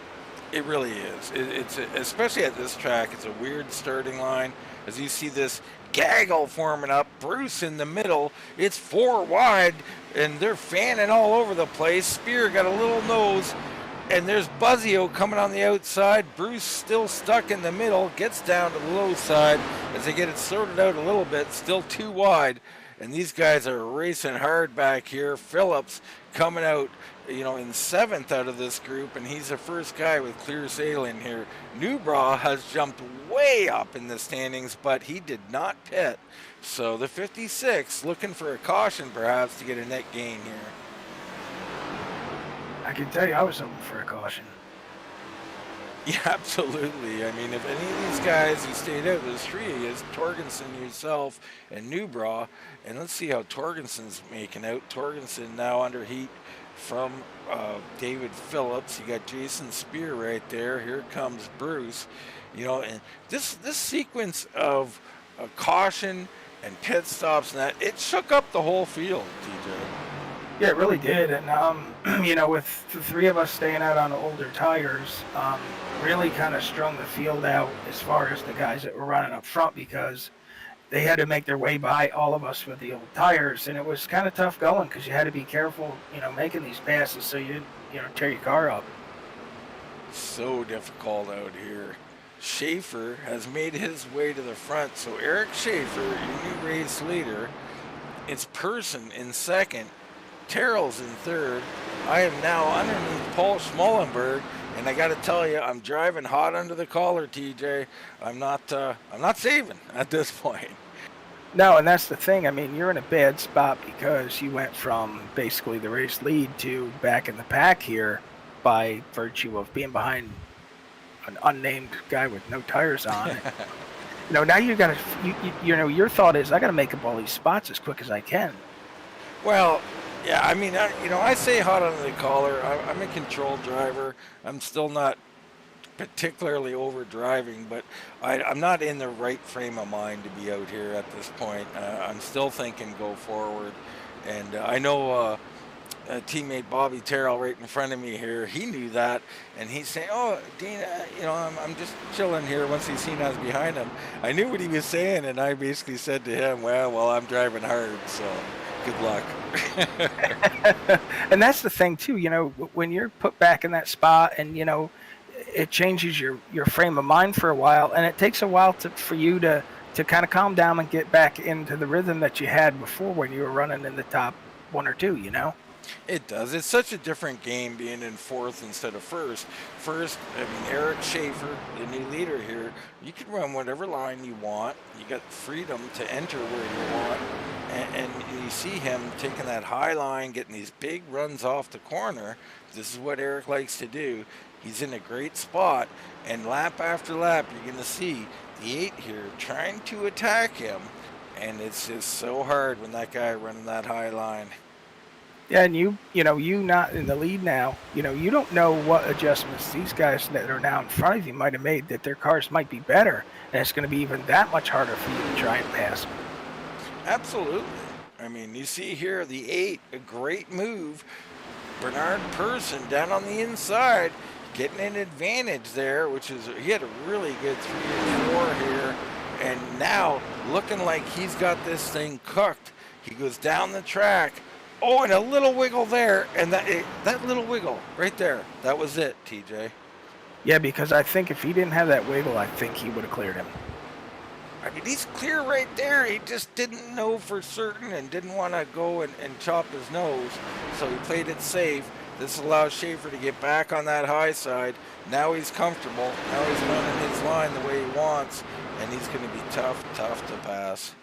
It really is. It's especially at this track. It's a weird starting line. As you see this gaggle forming up, Bruce in the middle. It's 4 wide, and they're fanning all over the place. Spear got a little nose, and there's Buzzio coming on the outside. Bruce still stuck in the middle, gets down to the low side as they get it sorted out a little bit. Still 2 wide. and these guys are racing hard back here. Phillips coming out, in seventh out of this group, and he's the first guy with clear sailing here. Newbraw has jumped way up in the standings, but he did not pit. So the 56 looking for a caution perhaps to get a net gain here. I can tell you I was hoping for a caution. Yeah, absolutely. I mean, if any of these guys who stayed out, there's three of you, Torgensen, yourself, and Newbraw. And let's see how Torgensen's making out. Torgensen now under heat from David Phillips. You got Jason Spear right there. Here comes Bruce. And this sequence of caution and pit stops and that, it shook up the whole field, TJ. Yeah, it really did. And, with the three of us staying out on older tires, really kind of strung the field out as far as the guys that were running up front, because they had to make their way by all of us with the old tires. And it was kind of tough going because you had to be careful, making these passes so you didn't, tear your car up. So difficult out here. Schaefer has made his way to the front. So Eric Schaefer, your new race leader, it's Person in second. Terrell's in third. I am now underneath Paul Schmallenberg, and I got to tell you, I'm driving hot under the collar, TJ. I'm not saving at this point. No, and that's the thing. I mean, you're in a bad spot because you went from basically the race lead to back in the pack here by virtue of being behind an unnamed guy with no tires on. Now you got to, your thought is I got to make up all these spots as quick as I can. Well, yeah, I mean, I say hot under the collar. I'm a controlled driver. I'm still not particularly over driving, but I'm not in the right frame of mind to be out here at this point. I'm still thinking go forward. And I know teammate Bobby Terrell right in front of me here, he knew that, and he's saying, "Oh, Dean, I'm just chilling here." Once he's seen us behind him, I knew what he was saying, and I basically said to him, "Well, I'm driving hard, so good luck." And that's the thing too, when you're put back in that spot, and it changes your frame of mind for a while, and it takes a while for you to kind of calm down and get back into the rhythm that you had before when you were running in the top one or two. It does. It's such a different game being in fourth instead of first. First, I mean, Eric Schaefer, the new leader here, you can run whatever line you want. You got freedom to enter where you want. And you see him taking that high line, getting these big runs off the corner. This is what Eric likes to do. He's in a great spot. And lap after lap, you're going to see the 8 here trying to attack him. And it's just so hard when that guy running that high line. Yeah, and you not in the lead now, you don't know what adjustments these guys that are now in front of you might have made, that their cars might be better, and it's going to be even that much harder for you to try and pass them. Absolutely. I mean, you see here the 8, a great move. Bernard Person down on the inside, getting an advantage there, which is, he had a really good 3 and 4 here, and now looking like he's got this thing cooked. He goes down the track. Oh, and a little wiggle there, and that little wiggle right there, that was it, TJ. Yeah, because I think if he didn't have that wiggle, I think he would have cleared him. I mean, he's clear right there. He just didn't know for certain and didn't want to go and chop his nose, so he played it safe. This allows Schaefer to get back on that high side. Now he's comfortable. Now he's running his line the way he wants, and he's going to be tough to pass.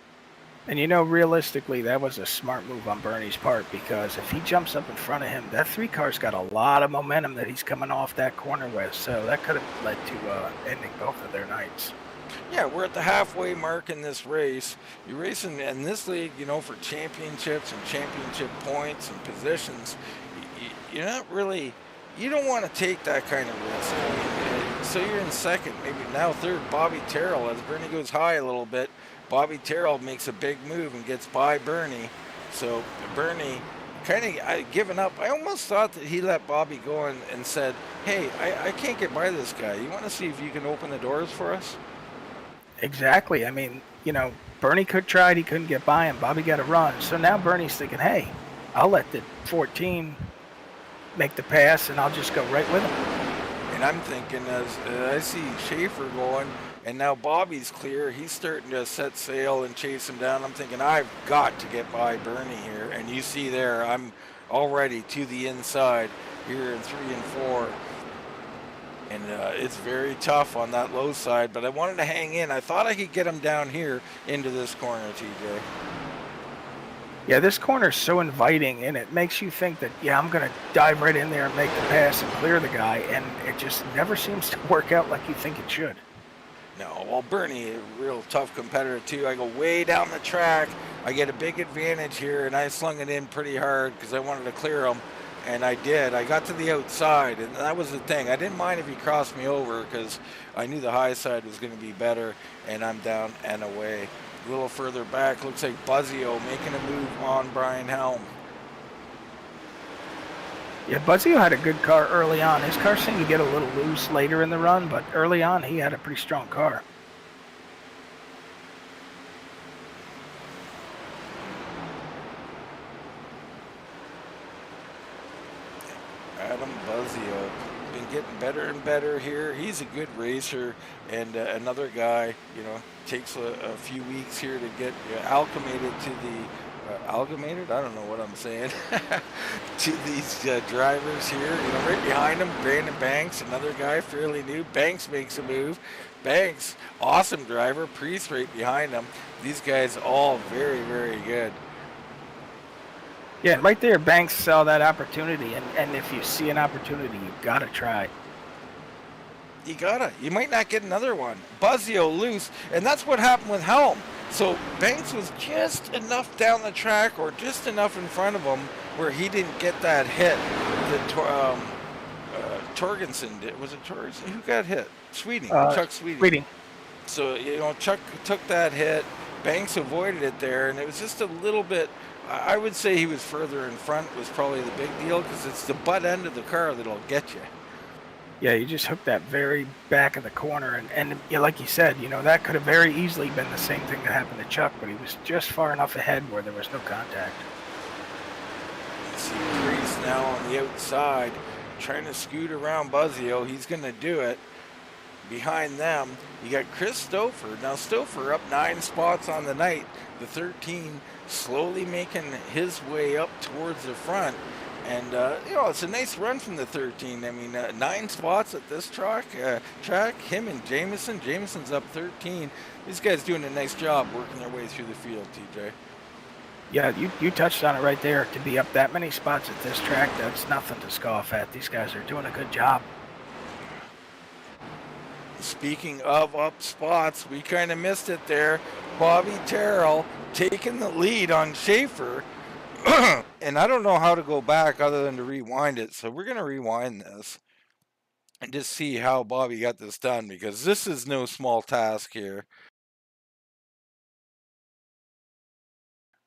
And realistically, that was a smart move on Bernie's part, because if he jumps up in front of him, that 3 car's got a lot of momentum that he's coming off that corner with, so that could have led to ending both of their nights. Yeah, we're at the halfway mark in this race. You're racing in this league, for championships and championship points and positions. You're not really, you don't want to take that kind of risk. I mean, so you're in second, maybe now third. Bobby Terrell, as Bernie goes high a little bit, Bobby Terrell makes a big move and gets by Bernie. So Bernie kind of given up. I almost thought that he let Bobby go and said, "Hey, I can't get by this guy. You want to see if you can open the doors for us?" Exactly. I mean, Bernie tried, he couldn't get by him. Bobby got a run. So now Bernie's thinking, hey, I'll let the 14 make the pass, and I'll just go right with him. And I'm thinking, as I see Schaefer going, and now Bobby's clear. He's starting to set sail and chase him down. I'm thinking I've got to get by Bernie here, and you see there I'm already to the inside here in 3 and 4. And it's very tough on that low side, but I wanted to hang in. I thought I could get him down here into this corner, TJ. Yeah, this corner is so inviting, and it makes you think that, yeah, I'm going to dive right in there and make the pass and clear the guy, and it just never seems to work out like you think it should. No, well, Bernie, a real tough competitor, too. I go way down the track. I get a big advantage here, and I slung it in pretty hard because I wanted to clear him, and I did. I got to the outside, and that was the thing. I didn't mind if he crossed me over because I knew the high side was going to be better, and I'm down and away. A little further back, looks like Buzzio making a move on Brian Helm. Yeah, Buzzio had a good car early on. His car seemed to get a little loose later in the run, but early on he had a pretty strong car. Adam Buzzio been getting better and better here. He's a good racer, and another guy, you know, takes a few weeks here to get acclimated to the amalgamated. I don't know what I'm saying to these drivers here. You know, right behind him, Brandon Banks, another guy fairly new. Banks makes a move. Banks, awesome driver. Priest right behind him. These guys all very, very good. Yeah, right there, Banks saw that opportunity, and if you see an opportunity, you've got to try. You gotta. You might not get another one. Buzzio loose, and that's what happened with Helm. So Banks was just enough down the track, or just enough in front of him, where he didn't get that hit that Torgensen did. Was it Torgensen? Who got hit? Sweeting. Chuck Sweeting. Sweeting. So, you know, Chuck took that hit. Banks avoided it there, and it was just a little bit. I would say he was further in front was probably the big deal, because it's the butt end of the car that'll get you. Yeah, you just hooked that very back of the corner, and yeah, like you said, you know, that could have very easily been the same thing that happened to Chuck, but he was just far enough ahead where there was no contact. You see Priest now on the outside, trying to scoot around Buzzio. He's going to do it. Behind them, you got Chris Stouffer. Now Stouffer up 9 spots on the night. The 13 slowly making his way up towards the front. And, you know, it's a nice run from the 13. I mean, 9 spots at this track. Him and Jameson. Jameson's up 13. These guys doing a nice job working their way through the field, TJ. Yeah, you touched on it right there. To be up that many spots at this track, that's nothing to scoff at. These guys are doing a good job. Speaking of up spots, we kind of missed it there. Bobby Terrell taking the lead on Schaefer. And I don't know how to go back other than to rewind it. So we're going to rewind this and just see how Bobby got this done, because this is no small task here.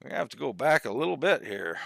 We have to go back a little bit here.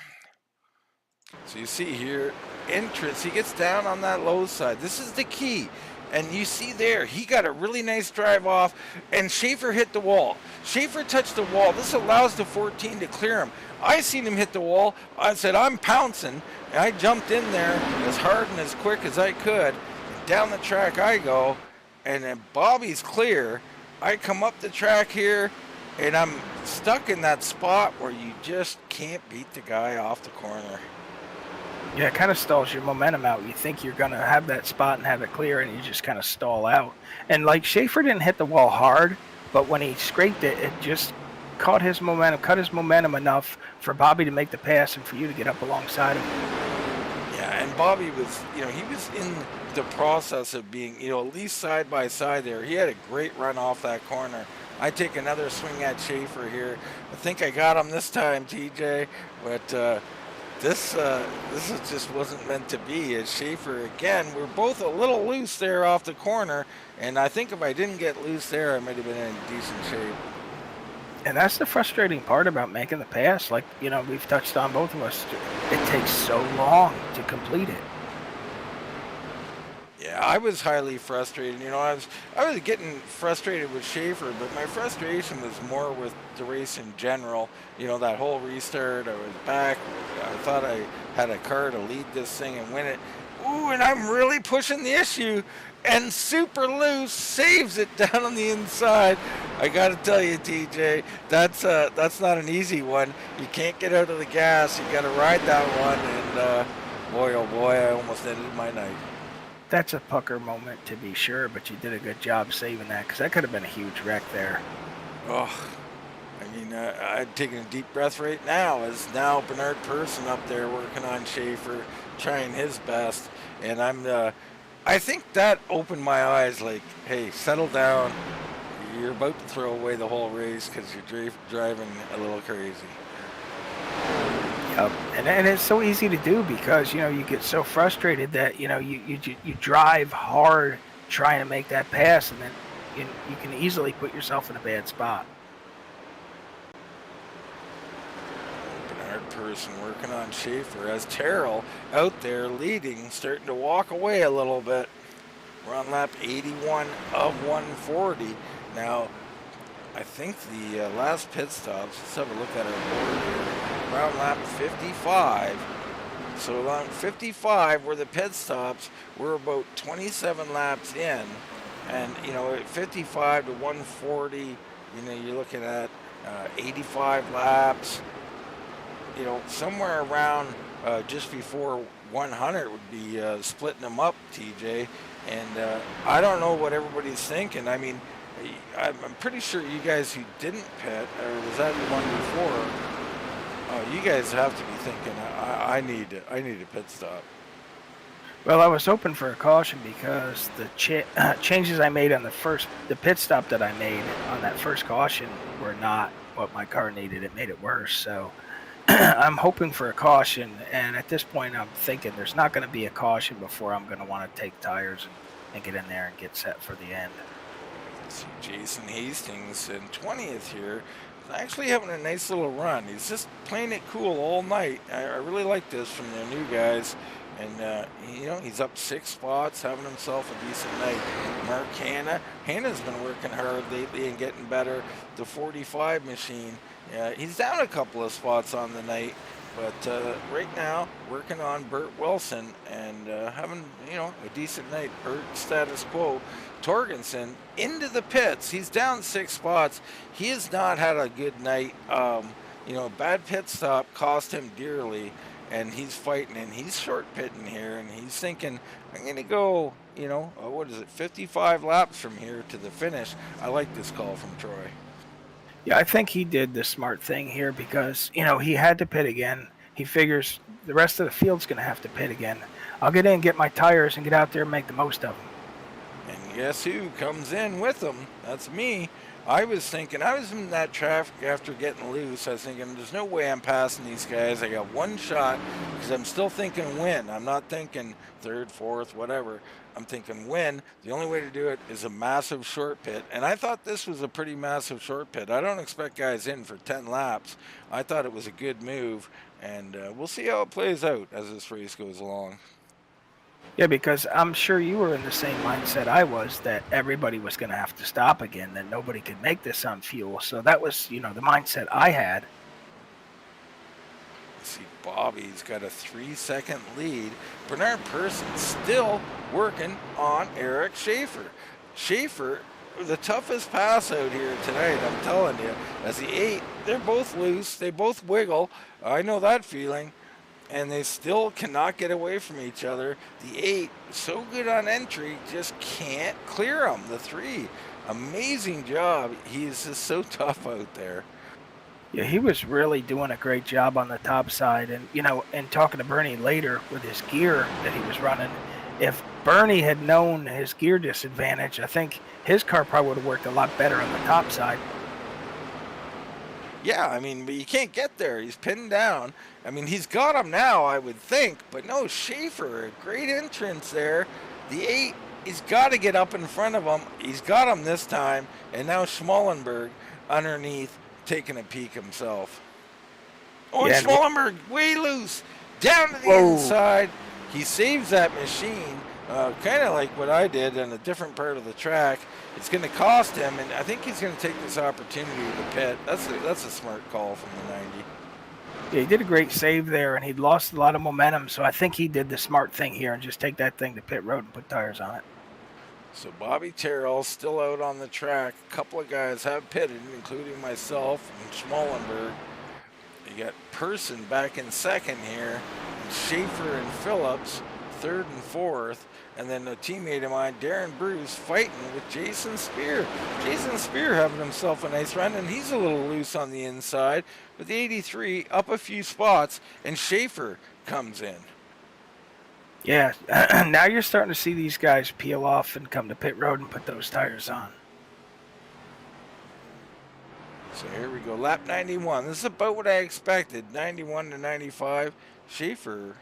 So you see here, entrance, he gets down on that low side. This is the key. And you see there, he got a really nice drive off, and Schaefer hit the wall. Schaefer touched the wall. This allows the 14 to clear him. I seen him hit the wall. I said, I'm pouncing. And I jumped in there as hard and as quick as I could. And down the track I go, and then Bobby's clear. I come up the track here, and I'm stuck in that spot where you just can't beat the guy off the corner. Yeah, it kind of stalls your momentum out. You think you're going to have that spot and have it clear, and you just kind of stall out. And like Schaefer didn't hit the wall hard, but when he scraped it, it just cut his momentum enough for Bobby to make the pass and for you to get up alongside him. Yeah, and Bobby was, you know, he was in the process of being, you know, at least side by side there. He had a great run off that corner. I take another swing at Schaefer here. I think I got him this time, TJ, but this just wasn't meant to be. As Schaefer, again, we're both a little loose there off the corner, and I think if I didn't get loose there, I might have been in decent shape. And that's the frustrating part about making the pass. Like, you know, we've touched on, both of us. It takes so long to complete it. Yeah, I was highly frustrated. You know, I was getting frustrated with Schaefer, but my frustration was more with the race in general. You know, that whole restart, I was back. I thought I had a car to lead this thing and win it. Ooh, and I'm really pushing the issue. And super loose saves it down on the inside. I gotta tell you, TJ, that's not an easy one. You can't get out of the gas. You gotta ride that one. And boy, oh boy, I almost ended my night. That's a pucker moment to be sure, but you did a good job saving that because that could have been a huge wreck there. Oh, I mean, I'm taking a deep breath right now. As now Bernard Person up there working on Schaefer, trying his best, and I think that opened my eyes. Like, hey, settle down. You're about to throw away the whole race because you're driving a little crazy. Yep. And it's so easy to do because you get so frustrated that you drive hard trying to make that pass, and then you can easily put yourself in a bad spot. Bernard Person working on Schaefer as Terrell out there leading, starting to walk away a little bit. We're on lap 81 of 140. Now, I think the last pit stops, let's have a look at our board here, around lap 55. So along 55 were the pit stops. We're about 27 laps in. And, at 55 to 140, you're looking at 85 laps. Somewhere around just before 100 would be splitting them up, TJ. And I don't know what everybody's thinking. I mean, I'm pretty sure you guys who didn't pit, or was that the one before? You guys have to be thinking, I need a pit stop. Well, I was hoping for a caution because the changes I made on the pit stop that I made on that first caution were not what my car needed. It made it worse. So I'm hoping for a caution, and at this point I'm thinking there's not going to be a caution before I'm going to want to take tires and get in there and get set for the end. See Jason Hastings in 20th here, actually having a nice little run. He's just playing it cool all night. I really like this from the new guys. And, he's up 6 spots, having himself a decent night. Mark Hanna's been working hard lately and getting better. The 45 machine, he's down a couple of spots on the night. But right now, working on Bert Wilson and having, a decent night. Bert status quo. Torgensen into the pits. He's down 6 spots. He has not had a good night. Bad pit stop cost him dearly. And he's fighting, and he's short pitting here, and he's thinking, I'm going to go, 55 laps from here to the finish. I like this call from Troy. Yeah, I think he did the smart thing here because, he had to pit again. He figures the rest of the field's going to have to pit again. I'll get in, get my tires, and get out there and make the most of them. And guess who comes in with them? That's me. I was in that traffic after getting loose. I was thinking, there's no way I'm passing these guys. I got one shot because I'm still thinking win. I'm not thinking third, fourth, whatever. I'm thinking win. The only way to do it is a massive short pit. And I thought this was a pretty massive short pit. I don't expect guys in for 10 laps. I thought it was a good move. And we'll see how it plays out as this race goes along. Yeah, because I'm sure you were in the same mindset I was, that everybody was going to have to stop again, that nobody could make this on fuel. So that was, the mindset I had. See, Bobby's got a 3-second lead. Bernard Person still working on Eric Schaefer. Schaefer, the toughest pass out here tonight, I'm telling you. As the 8, they're both loose. They both wiggle. I know that feeling. And they still cannot get away from each other. The 8, so good on entry, just can't clear him. The 3, amazing job. He's just so tough out there. Yeah, he was really doing a great job on the top side. And, and talking to Bernie later with his gear that he was running, if Bernie had known his gear disadvantage, I think his car probably would have worked a lot better on the top side. Yeah, but you can't get there. He's pinned down. He's got him now, I would think. But no, Schaefer, a great entrance there. The 8, he's got to get up in front of him. He's got him this time. And now Schmallenberg underneath taking a peek himself. Oh, and Schmallenberg way loose. Down to the inside. He saves that machine. Kind of like what I did on a different part of the track. It's going to cost him, and I think he's going to take this opportunity to pit. That's a smart call from the 90. Yeah, he did a great save there, and he'd lost a lot of momentum. So I think he did the smart thing here and just take that thing to pit road and put tires on it. So Bobby Terrell still out on the track. A couple of guys have pitted, including myself and Schmallenberg. You got Person back in second here, and Schaefer and Phillips third and fourth, and then a teammate of mine, Darren Bruce, fighting with Jason Spear. Jason Spear having himself a nice run, and he's a little loose on the inside, but the 83 up a few spots, and Schaefer comes in. Yeah, now you're starting to see these guys peel off and come to pit road and put those tires on. So here we go, lap 91. This is about what I expected, 91 to 95. Schaefer,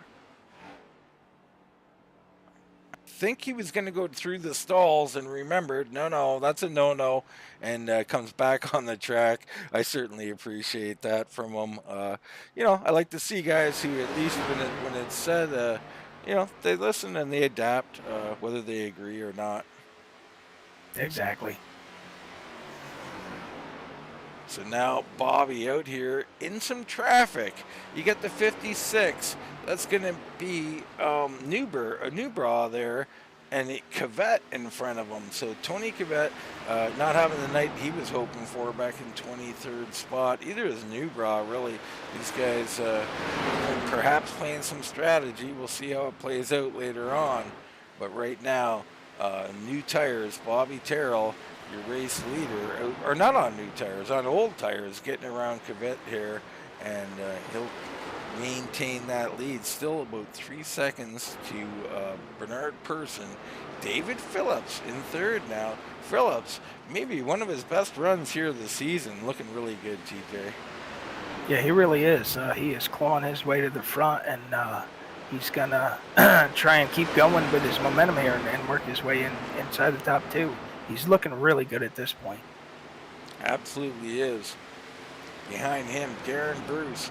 I think he was going to go through the stalls and remembered, no, that's a no, and comes back on the track. I certainly appreciate that from him. I like to see guys who, at least when it's said, they listen and they adapt, whether they agree or not. Exactly. So now Bobby out here in some traffic. You get the 56. That's going to be Newbra there, and Cavett in front of him. So Tony Cavett not having the night he was hoping for, back in 23rd spot. Either is Newbra, really. These guys perhaps playing some strategy. We'll see how it plays out later on. But right now, new tires, Bobby Terrell, your race leader, or not on new tires, on old tires, getting around Cavett here, and he'll maintain that lead. Still about 3 seconds to Bernard Person. David Phillips in third now. Phillips, maybe one of his best runs here this season, looking really good, TJ. Yeah, he really is. He is clawing his way to the front, and he's going to try and keep going with his momentum here and work his way inside the top two. He's looking really good at this point. Absolutely is. Behind him, Darren Bruce.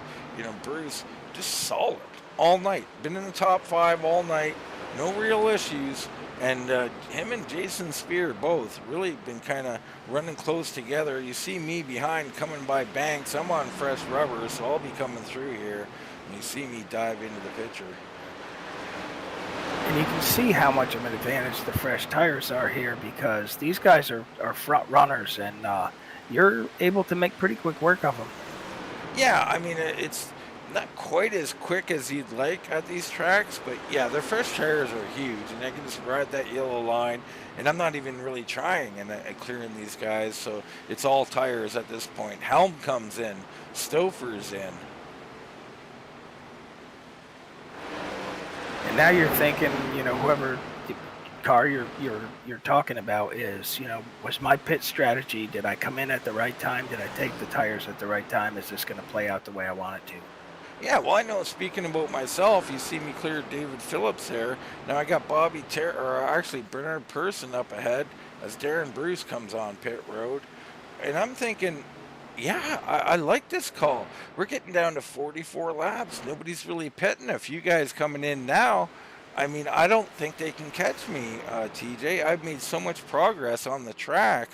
Bruce just solid all night. Been in the top 5 all night. No real issues. And him and Jason Spear both really been kind of running close together. You see me behind coming by Banks. I'm on fresh rubber, so I'll be coming through here. And you see me dive into the picture. And you can see how much of an advantage the fresh tires are here, because these guys are front runners, and you're able to make pretty quick work of them. Yeah, I mean, it's not quite as quick as you'd like at these tracks, but yeah, their fresh tires are huge, and I can just ride that yellow line, and I'm not even really trying and clearing these guys, so it's all tires at this point. Helm comes in, Stouffer's in. And now you're thinking, whoever car you're talking about is, was my pit strategy, did I come in at the right time? Did I take the tires at the right time? Is this going to play out the way I want it to? Yeah, well, I know, speaking about myself, you see me clear David Phillips there. Now I got Bernard Person up ahead as Darren Bruce comes on pit road. And I'm thinking, yeah, I like this call. We're getting down to 44 laps. Nobody's really pitting. A few guys coming in now. I mean, I don't think they can catch me, TJ. I've made so much progress on the track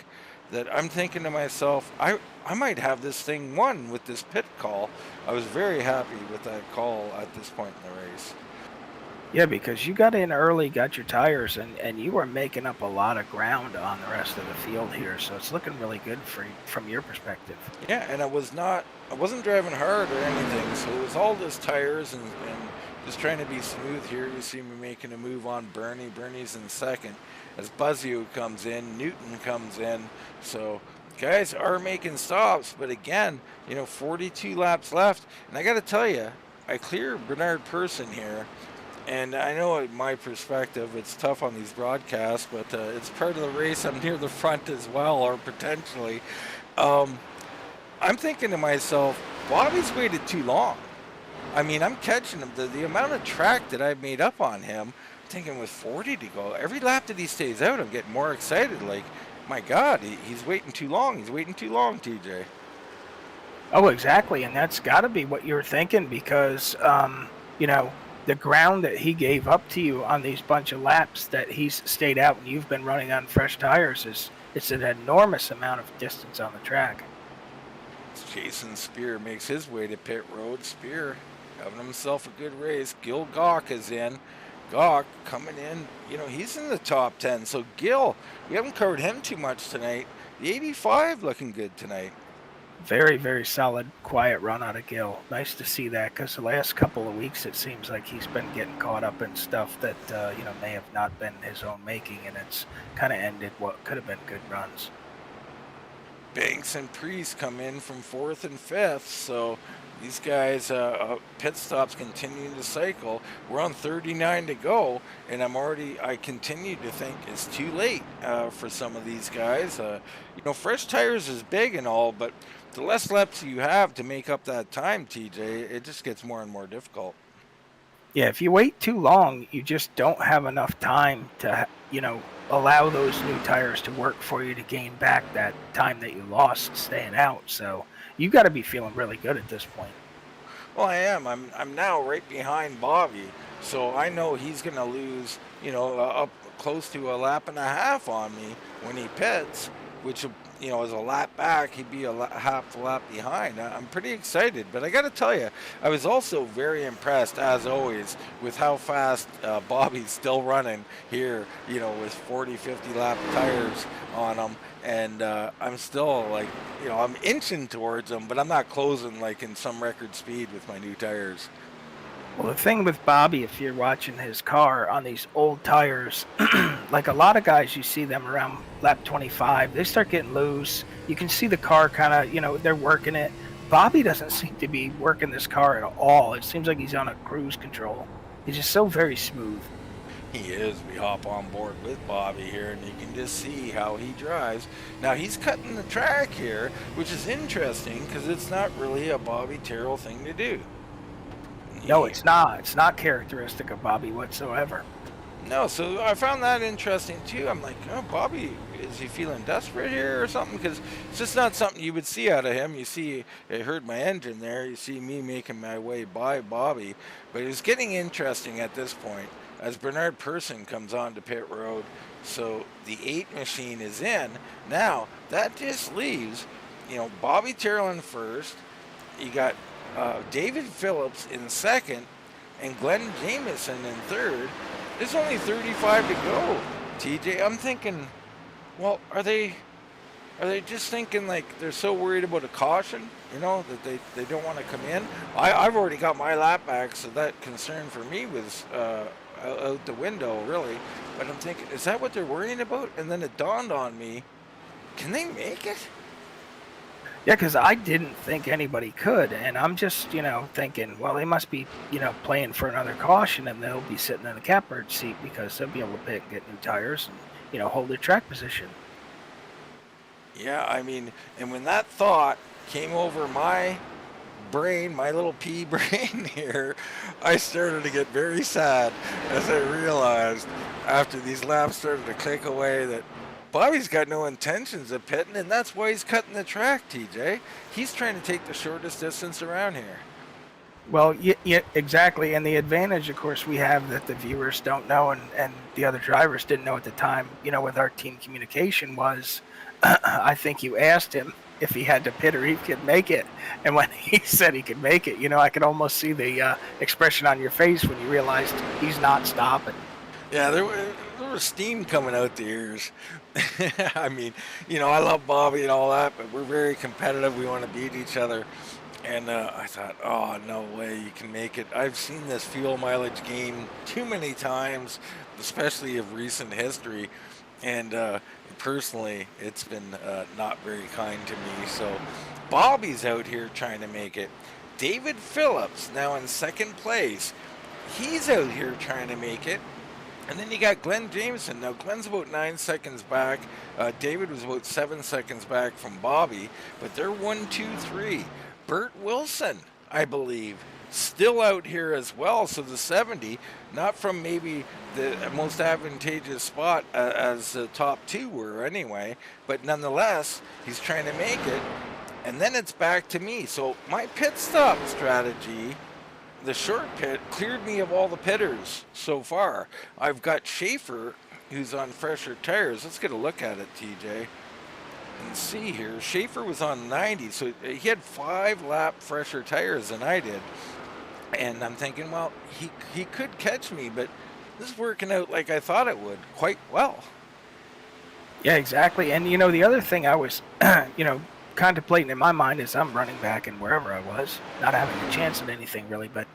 that I'm thinking to myself, I might have this thing won with this pit call. I was very happy with that call at this point in the race. Yeah, because you got in early, got your tires, and you were making up a lot of ground on the rest of the field here. So it's looking really good from your perspective. Yeah, and I wasn't driving hard or anything. So it was all just tires and just trying to be smooth here. You see me making a move on Bernie. Bernie's in second. As Buzzio comes in, Newton comes in. So guys are making stops, but again, 42 laps left. And I got to tell you, I clear Bernard Person here. And I know in my perspective, it's tough on these broadcasts, but it's part of the race. I'm near the front as well, or potentially. I'm thinking to myself, Bobby's waited too long. I mean, I'm catching him. The amount of track that I've made up on him, I'm thinking with 40 to go, every lap that he stays out, I'm getting more excited. Like, my God, he's waiting too long. He's waiting too long, TJ. Oh, exactly. And that's got to be what you're thinking, because, the ground that he gave up to you on these bunch of laps that he's stayed out and you've been running on fresh tires it's an enormous amount of distance on the track. It's Jason Spear makes his way to pit road. Spear having himself a good race. Gil Gawk is in. Gawk coming in, he's in the top 10. So Gil, we haven't covered him too much tonight. The 85 looking good tonight. Very, very solid, quiet run out of Gil. Nice to see that, because the last couple of weeks it seems like he's been getting caught up in stuff that may have not been his own making, and it's kind of ended what could have been good runs. Banks and Priest come in from 4th and 5th, so these guys, pit stops continuing to cycle. We're on 39 to go, and I continue to think it's too late for some of these guys. Fresh tires is big and all, but the less laps you have to make up that time, TJ, it just gets more and more difficult. Yeah, if you wait too long, you just don't have enough time to, allow those new tires to work for you to gain back that time that you lost staying out. So you got to be feeling really good at this point. Well, I am. I'm now right behind Bobby, so I know he's going to lose, up close to a lap and a half on me when he pits, which, as a lap back, he'd be half a lap behind. I'm pretty excited, but I got to tell you, I was also very impressed, as always, with how fast Bobby's still running here, with 40, 50 lap tires on him. And I'm still I'm inching towards him, but I'm not closing like in some record speed with my new tires. Well, the thing with Bobby, if you're watching his car on these old tires, like a lot of guys, you see them around lap 25, they start getting loose. You can see the car kind of, they're working it. Bobby doesn't seem to be working this car at all. It seems like he's on a cruise control. He's just so very smooth. He is. We hop on board with Bobby here, and you can just see how he drives. Now, he's cutting the track here, which is interesting because it's not really a Bobby Terrell thing to do. No, it's not. It's not characteristic of Bobby whatsoever. No, so I found that interesting too. I'm like, oh, Bobby, is he feeling desperate here or something? Because it's just not something you would see out of him. You see, I heard my engine there. You see me making my way by Bobby. But it was getting interesting at this point as Bernard Persson comes on to pit road. So the 8 machine is in. Now, that just leaves, Bobby Terrell in first. You got David Phillips in second and Glenn Jamieson in third. There's only 35 to go, TJ. I'm thinking, well, are they just thinking like they're so worried about a caution, that they don't want to come in? I've already got my lap back, so that concern for me was out the window, really. But I'm thinking, is that what they're worrying about? And then it dawned on me, can they make it? Yeah, because I didn't think anybody could, and I'm just, thinking, well, they must be, playing for another caution, and they'll be sitting in the catbird seat because they'll be able to pick and get new tires and, hold their track position. Yeah, and when that thought came over my brain, my little pea brain here, I started to get very sad as I realized after these laps started to click away that Bobby's got no intentions of pitting, and that's why he's cutting the track, TJ. He's trying to take the shortest distance around here. Well, yeah, exactly. And the advantage, of course, we have that the viewers don't know and the other drivers didn't know at the time, with our team communication was, I think you asked him if he had to pit or he could make it. And when he said he could make it, I could almost see the expression on your face when you realized he's not stopping. Yeah, there was steam coming out the ears. I love Bobby and all that, but we're very competitive. We want to beat each other. And I thought, oh, no way you can make it. I've seen this fuel mileage game too many times, especially of recent history. And personally, it's been not very kind to me. So Bobby's out here trying to make it. David Phillips, now in second place, he's out here trying to make it. And then you got Glenn Jameson. Now, Glenn's about 9 seconds back. David was about 7 seconds back from Bobby. But they're 1, 2, 3. Bert Wilson, I believe, still out here as well. So the 70, not from maybe the most advantageous spot as the top 2 were anyway. But nonetheless, he's trying to make it. And then it's back to me. So my pit stop strategy, the short pit, cleared me of all the pitters so far. I've got Schaefer, who's on fresher tires. Let's get a look at it, TJ. and see here. Schaefer was on 90, so he had 5 lap fresher tires than I did. And I'm thinking, well, he could catch me, but this is working out like I thought it would, quite well. Yeah, exactly. And the other thing I was, contemplating in my mind as I'm running back and wherever I was, not having a chance at anything really, but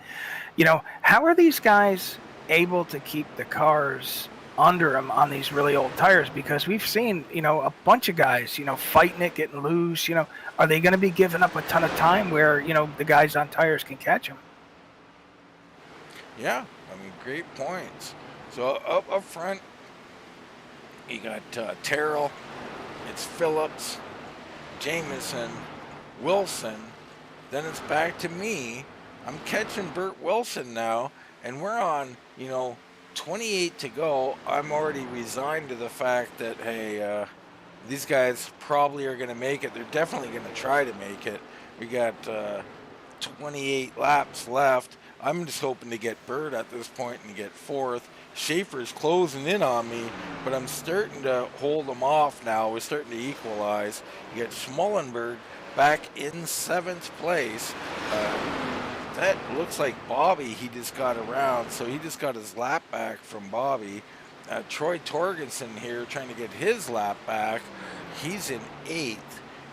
how are these guys able to keep the cars under them on these really old tires? Because we've seen, a bunch of guys, fighting it, getting loose. Are they going to be giving up a ton of time where, the guys on tires can catch them? Yeah, I mean, great points. So up front, you got Terrell, it's Phillips, Jameson, Wilson. Then it's back to me. I'm catching Burt Wilson now, and we're on, 28 to go. I'm already resigned to the fact that, hey, these guys probably are going to make it. They're definitely going to try to make it. We got 28 laps left. I'm just hoping to get Burt at this point and get fourth. Schaefer's closing in on me, but I'm starting to hold him off now. We're starting to equalize. You get Schmallenberg back in 7th place. That looks like Bobby, he just got around, so he just got his lap back from Bobby. Troy Torgensen here trying to get his lap back. He's in 8th.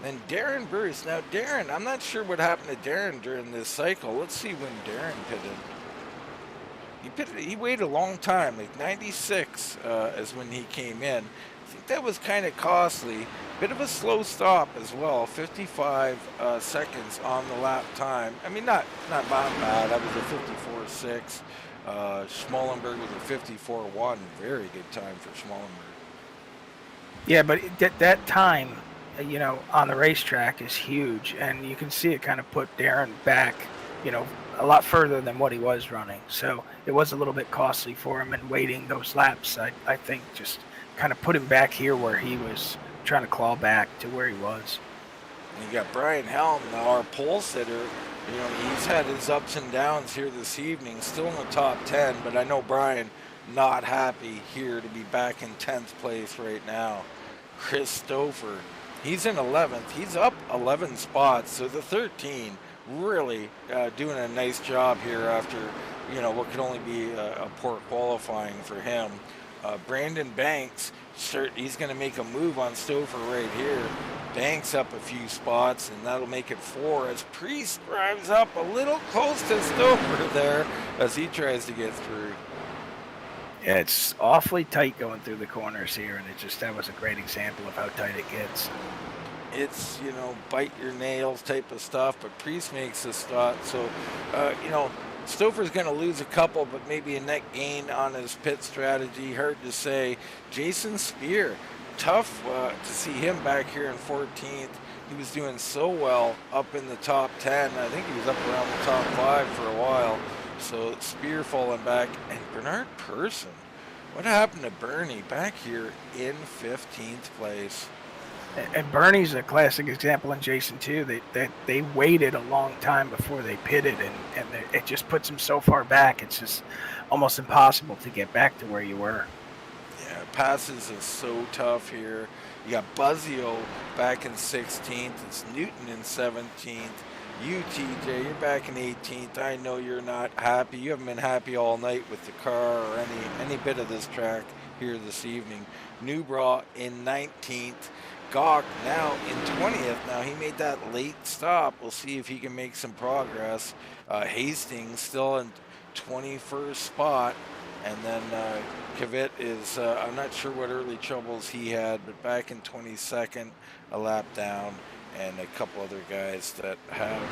Then Darren Bruce. Now, Darren, I'm not sure what happened to Darren during this cycle. Let's see when Darren pitted. He waited a long time, like 96 is when he came in. I think that was kind of costly. Bit of a slow stop as well, 55 seconds on the lap time. I mean, not bad. That was a 54.6. Schmallenberg was a 54.1. Very good time for Schmallenberg. Yeah, but that time, on the racetrack is huge, and you can see it kind of put Darren back, a lot further than what he was running. So it was a little bit costly for him, and waiting those laps, I think, just kind of put him back here where he was trying to claw back to where he was. And you got Brian Helm now, our pole sitter. He's had his ups and downs here this evening, still in the top 10, but I know Brian not happy here to be back in 10th place right now. Chris Stouffer, he's in 11th. He's up 11 spots, so the 13 really doing a nice job here after, what could only be a poor qualifying for him. Brandon Banks, he's going to make a move on Stouffer right here. Banks up a few spots, and that'll make it 4 as Priest drives up a little close to Stouffer there as he tries to get through. Yeah, it's awfully tight going through the corners here, and that was a great example of how tight it gets. It's, bite your nails type of stuff, but Priest makes a stop. So, Stouffer's going to lose a couple, but maybe a net gain on his pit strategy. Hard to say. Jason Spear, tough to see him back here in 14th. He was doing so well up in the top 10. I think he was up around the top 5 for a while. So Spear falling back. And Bernard Person, what happened to Bernie back here in 15th place? And Bernie's a classic example, and Jason too. They waited a long time before they pitted, and it just puts them so far back. It's just almost impossible to get back to where you were. Yeah, passes is so tough here. You got Buzzio back in 16th. It's Newton in 17th. You, TJ, you're back in 18th. I know you're not happy. You haven't been happy all night with the car or any bit of this track here this evening. Newbraw in 19th. Gawk now in 20th. Now he made that late stop. We'll see if he can make some progress. Hastings still in 21st spot. And then Kvyat is, I'm not sure what early troubles he had, but back in 22nd, a lap down. And a couple other guys that have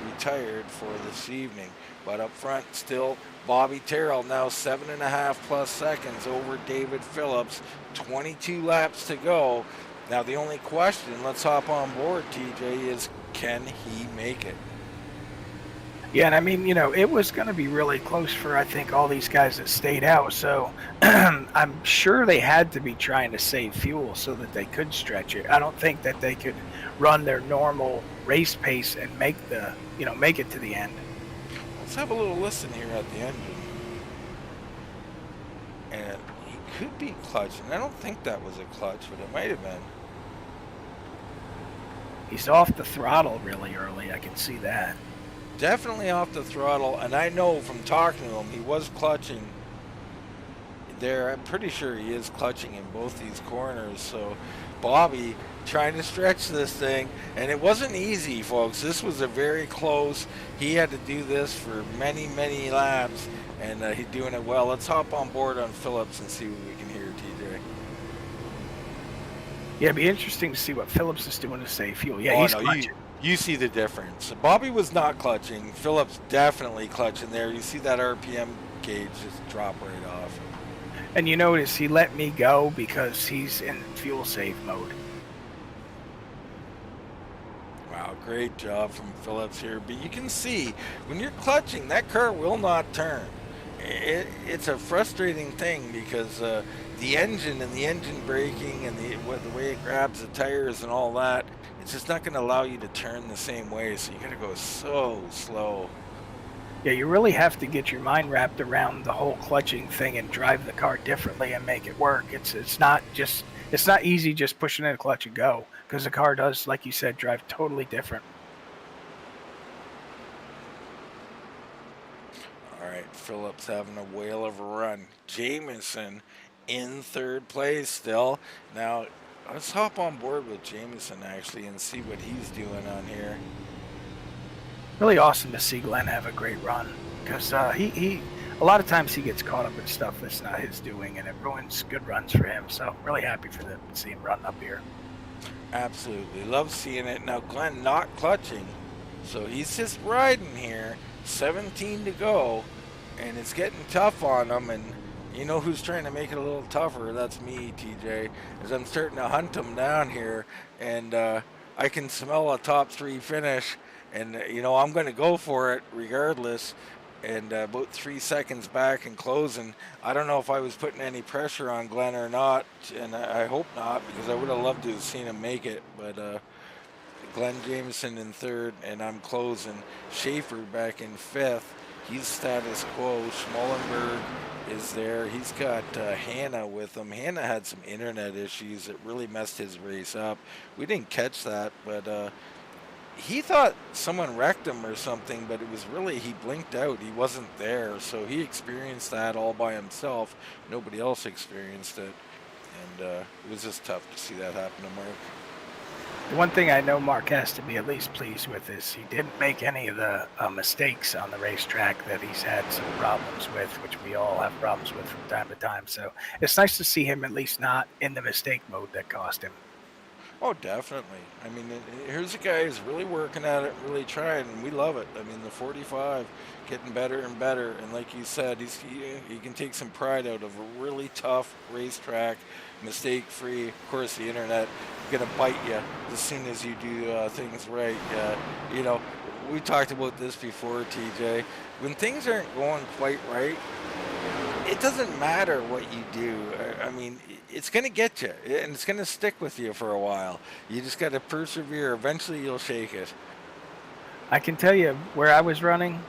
retired for this evening. But up front, still Bobby Terrell, now 7.5 plus seconds over David Phillips. 22 laps to go. Now the only question, let's hop on board, TJ, is can he make it? Yeah, and I mean, it was going to be really close for, I think, all these guys that stayed out. So I'm sure they had to be trying to save fuel so that they could stretch it. I don't think that they could run their normal race pace and make it to the end. Let's have a little listen here at the engine. And he could be clutching. I don't think that was a clutch, but it might have been. He's off the throttle really early. I can see that. Definitely off the throttle, and I know from talking to him, he was clutching there. I'm pretty sure he is clutching in both these corners. So Bobby trying to stretch this thing, and it wasn't easy, folks. This was a very close. He had to do this for many, many laps, and he's doing it well. Let's hop on board on Phillips and see what we can hear, TJ. Yeah, it'd be interesting to see what Phillips is doing to save fuel. Yeah, Oh he's no, clutching. you see the difference. Bobby was not clutching. Phillips definitely clutching there. You see that RPM gauge just drop right off. And you notice he let me go because he's in fuel save mode. Wow, great job from Phillips here. But you can see when you're clutching, that car will not turn. It's a frustrating thing because the engine and the engine braking and the way it grabs the tires and all that, it's just not going to allow you to turn the same way. So you got to go so slow. Yeah, you really have to get your mind wrapped around the whole clutching thing and drive the car differently and make it work. It's not easy just pushing in a clutch and go, because the car does, like you said, drive totally different. All right, Phillips having a whale of a run. Jamison in third place still. Now, let's hop on board with Jamison actually and see what he's doing on here. Really awesome to see Glenn have a great run, because he a lot of times he gets caught up in stuff that's not his doing, and it ruins good runs for him. So really happy for them to see him run up here. Absolutely. Love seeing it. Now, Glenn not clutching, so he's just riding here. 17 to go, and it's getting tough on him, and you know who's trying to make it a little tougher? That's me, TJ, as I'm starting to hunt him down here, and I can smell a top 3 finish, and you know I'm going to go for it regardless. And about 3 seconds back and closing. I don't know if I was putting any pressure on Glenn or not, and I hope not, because I would have loved to have seen him make it. But Glenn Jameson in third, and I'm closing. Schaefer back in fifth. He's status quo. Schmallenberg is there. He's got Hannah with him. Hannah had some internet issues that really messed his race up. We didn't catch that, but he thought someone wrecked him or something, but it was really, he blinked out. He wasn't there, so he experienced that all by himself. Nobody else experienced it, and it was just tough to see that happen to Mark. The one thing I know Mark has to be at least pleased with is he didn't make any of the mistakes on the racetrack that he's had some problems with, which we all have problems with from time to time. So it's nice to see him at least not in the mistake mode that cost him. Oh, definitely. I mean, here's a guy who's really working at it, really trying, and we love it. I mean, the 45 getting better and better, and like you said, he can take some pride out of a really tough racetrack, mistake-free. Of course, the internet is going to bite you as soon as you do things right. You know, we talked about this before, TJ. When things aren't going quite right, it doesn't matter what you do. I mean, it's going to get you, and it's going to stick with you for a while. You just got to persevere. Eventually, you'll shake it. I can tell you where I was running,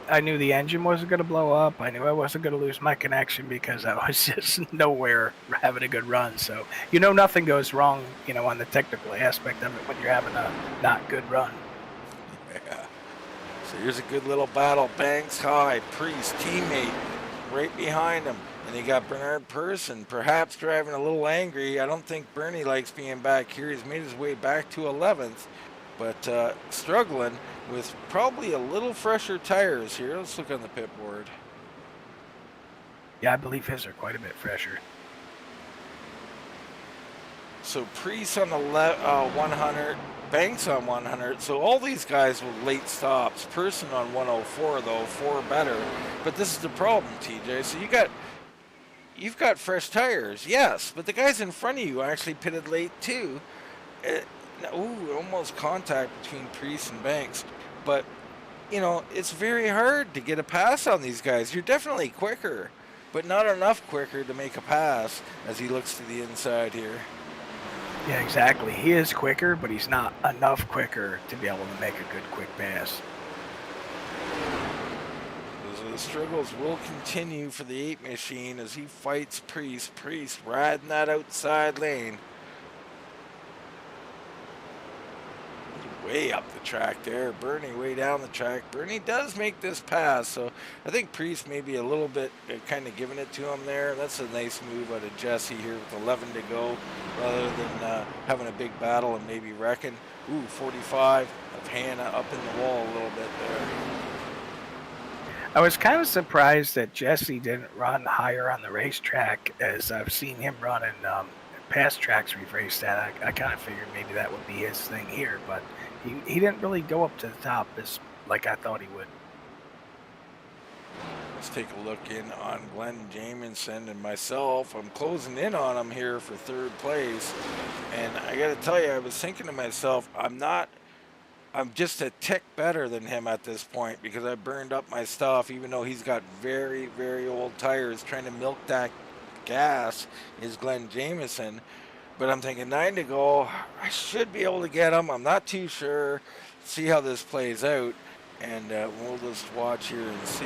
I knew the engine wasn't going to blow up. I knew I wasn't going to lose my connection because I was just nowhere having a good run. So, you know, nothing goes wrong, you know, on the technical aspect of it when you're having a not good run. Yeah. So here's a good little battle. Banks high. Priest, teammate, right behind him. And you got Bernard Person, perhaps driving a little angry. I don't think Bernie likes being back here. He's made his way back to 11th, but struggling with probably a little fresher tires here. Let's look on the pit board. Yeah, I believe his are quite a bit fresher. So Priest on the 100, Banks on 100. So all these guys with late stops. Person on 104 though, 4 better. But this is the problem, TJ. So you've got fresh tires, yes, but the guys in front of you actually pitted late too. Almost contact between Priest and Banks. But, you know, it's very hard to get a pass on these guys. You're definitely quicker, but not enough quicker to make a pass as he looks to the inside here. Yeah, exactly. He is quicker, but he's not enough quicker to be able to make a good quick pass. The struggles will continue for the 8 machine as he fights Priest. Priest riding that outside lane. way up the track there. Bernie way down the track. Bernie does make this pass, so I think Priest maybe a little bit kind of giving it to him there. That's a nice move out of Jesse here with 11 to go, rather than having a big battle and maybe wrecking. Ooh, 45 of Hannah up in the wall a little bit there. I was kind of surprised that Jesse didn't run higher on the racetrack, as I've seen him run in past tracks we've raced at. I kind of figured maybe that would be his thing here, but he didn't really go up to the top as like I thought he would. Let's take a look in on Glenn Jamieson and myself. I'm closing in on him here for third place, and I got to tell you, I was thinking to myself, I'm just a tick better than him at this point because I burned up my stuff, even though he's got very, very old tires. Trying to milk that gas is Glenn Jamieson. But I'm thinking 9 to go. I should be able to get him. I'm not too sure. See how this plays out. And we'll just watch here and see.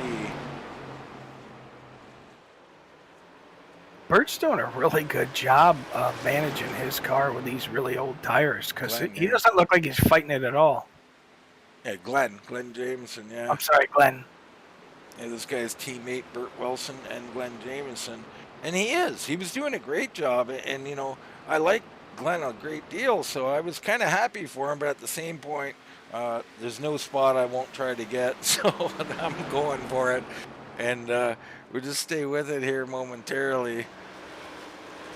Bert's doing a really good job managing his car with these really old tires, because he doesn't look like he's fighting it at all. Yeah, Glenn Jamieson, yeah. I'm sorry, Glenn. Yeah, this guy's teammate, Bert Wilson, and Glenn Jamieson. And he was doing a great job. And, you know, I like Glenn a great deal, so I was kind of happy for him. But at the same point, there's no spot I won't try to get, so I'm going for it. And we'll just stay with it here momentarily.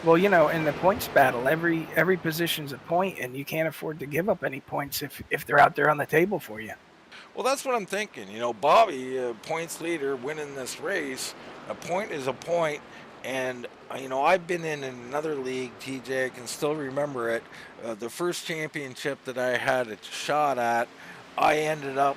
Well, you know, in the points battle, every position's a point, and you can't afford to give up any points if they're out there on the table for you. Well, that's what I'm thinking. You know, Bobby, points leader, winning this race. A point is a point, and you know, I've been in another league, TJ. I can still remember it. The first championship that I had a shot at, I ended up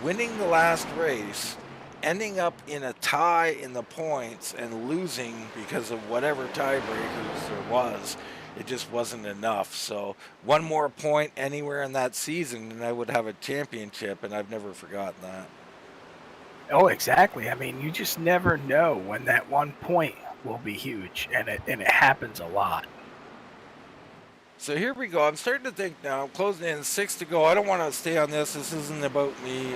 winning the last race, ending up in a tie in the points and losing because of whatever tiebreakers there was. It just wasn't enough. So one more point anywhere in that season and I would have a championship, and I've never forgotten that. Oh, exactly. I mean, you just never know when that one point will be huge, and it happens a lot. So here we go. I'm starting to think now. I'm closing in, 6 to go. I don't want to stay on this. This isn't about me.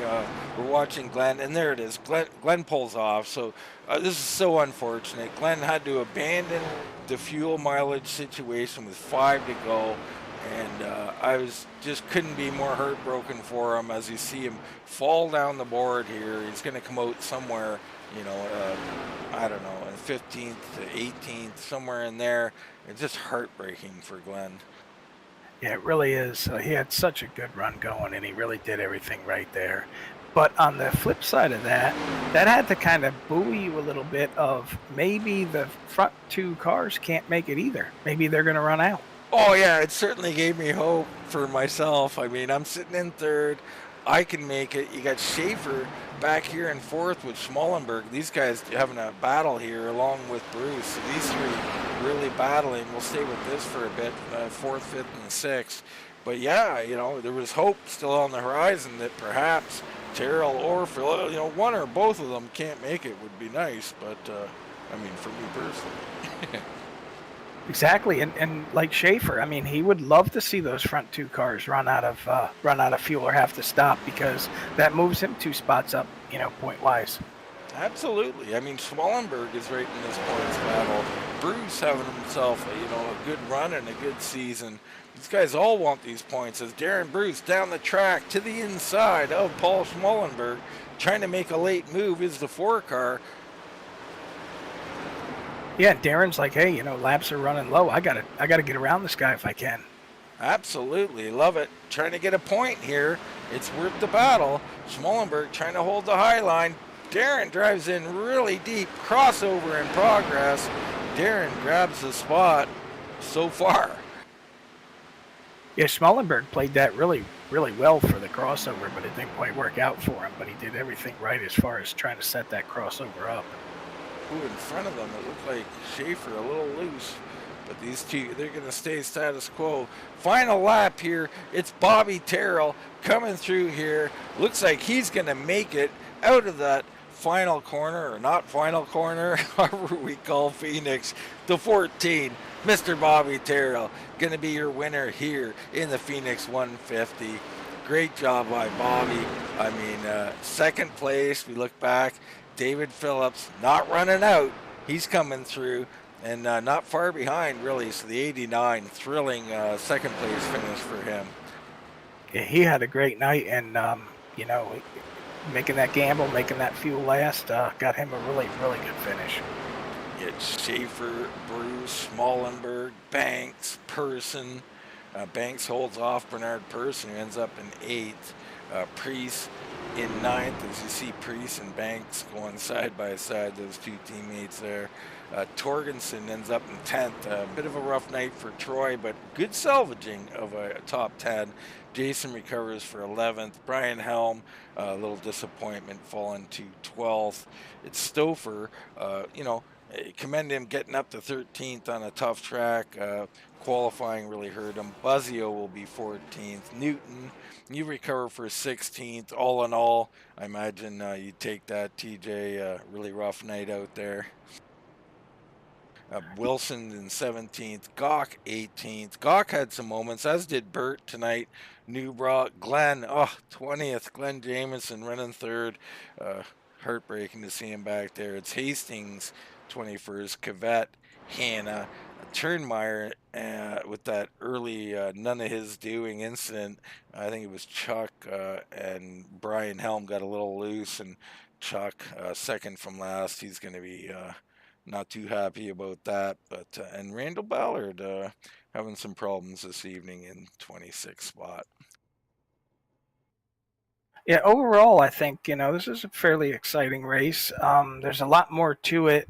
We're watching Glenn, and there it is. Glenn pulls off. So this is so unfortunate. Glenn had to abandon the fuel mileage situation with 5 to go, and I just couldn't be more heartbroken for him as you see him fall down the board here. He's going to come out somewhere, you know, I don't know, 15th to 18th, somewhere in there. It's just heartbreaking for Glenn. Yeah, it really is. He had such a good run going, and he really did everything right there. But on the flip side of that, that had to kind of buoy you a little bit of maybe the front two cars can't make it either. Maybe they're going to run out. Oh, yeah, it certainly gave me hope for myself. I mean, I'm sitting in third. I can make it. You got Schaefer back here in fourth with Schmallenberg. These guys having a battle here along with Bruce. So these three really battling. We'll stay with this for a bit, fourth, fifth, and sixth. But yeah, you know, there was hope still on the horizon that perhaps Terrell or Phil, you know, one or both of them can't make it would be nice. But, I mean, for me personally. Exactly, and like Schaefer, I mean, he would love to see those front two cars run out of fuel or have to stop, because that moves him 2 spots up, you know, point wise. Absolutely. I mean, Schmallenberg is right in this points battle. Bruce having himself, you know, a good run and a good season. These guys all want these points as Darren Bruce down the track to the inside of Paul Schmallenberg, trying to make a late move is the 4 car. Yeah, Darren's like, hey, you know, laps are running low. I gotta get around this guy if I can. Absolutely, love it. Trying to get a point here. It's worth the battle. Schmallenberg trying to hold the high line. Darren drives in really deep. Crossover in progress. Darren grabs the spot so far. Yeah, Schmallenberg played that really, really well for the crossover, but it didn't quite work out for him. But he did everything right as far as trying to set that crossover up. Ooh, in front of them, it looked like Schaefer a little loose. But these two, they're going to stay status quo. Final lap here. It's Bobby Terrell coming through here. Looks like he's going to make it out of that final corner, or not final corner, however we call Phoenix, the 14, Mr. Bobby Terrell, going to be your winner here in the Phoenix 150. Great job by Bobby. I mean, second place, we look back, David Phillips not running out. He's coming through and not far behind, really. So the 89, thrilling second place finish for him. Yeah, he had a great night, and making that gamble, making that fuel last, got him a really, really good finish. It's Schaefer, Bruce, Smollenberg, Banks, Person. Banks holds off Bernard Person, who ends up in 8th. Priest in 9th, as you see Priest and Banks going side by side, those two teammates there. Torgensen ends up in 10th. A bit of a rough night for Troy, but good salvaging of a top 10. Jason recovers for 11th. Brian Helm, a little disappointment, falling to 12th. It's Stouffer, commend him getting up to 13th on a tough track. Qualifying really hurt him. Buzzio will be 14th. Newton, you recover for 16th. All in all, I imagine you take that, TJ. Really rough night out there. Wilson in 17th, Gawk 18th. Gawk had some moments, as did Burt tonight. Newbrock, Glenn, 20th. Glenn Jamison running third. Heartbreaking to see him back there. It's Hastings, 21st. Cavett, Hannah, Turnmeyer with that early none of his doing incident. I think it was Chuck and Brian Helm got a little loose, and Chuck, second from last, he's going to be not too happy about that. But and Randall Ballard having some problems this evening in 26th spot. Yeah, overall, I think this is a fairly exciting race. There's a lot more to it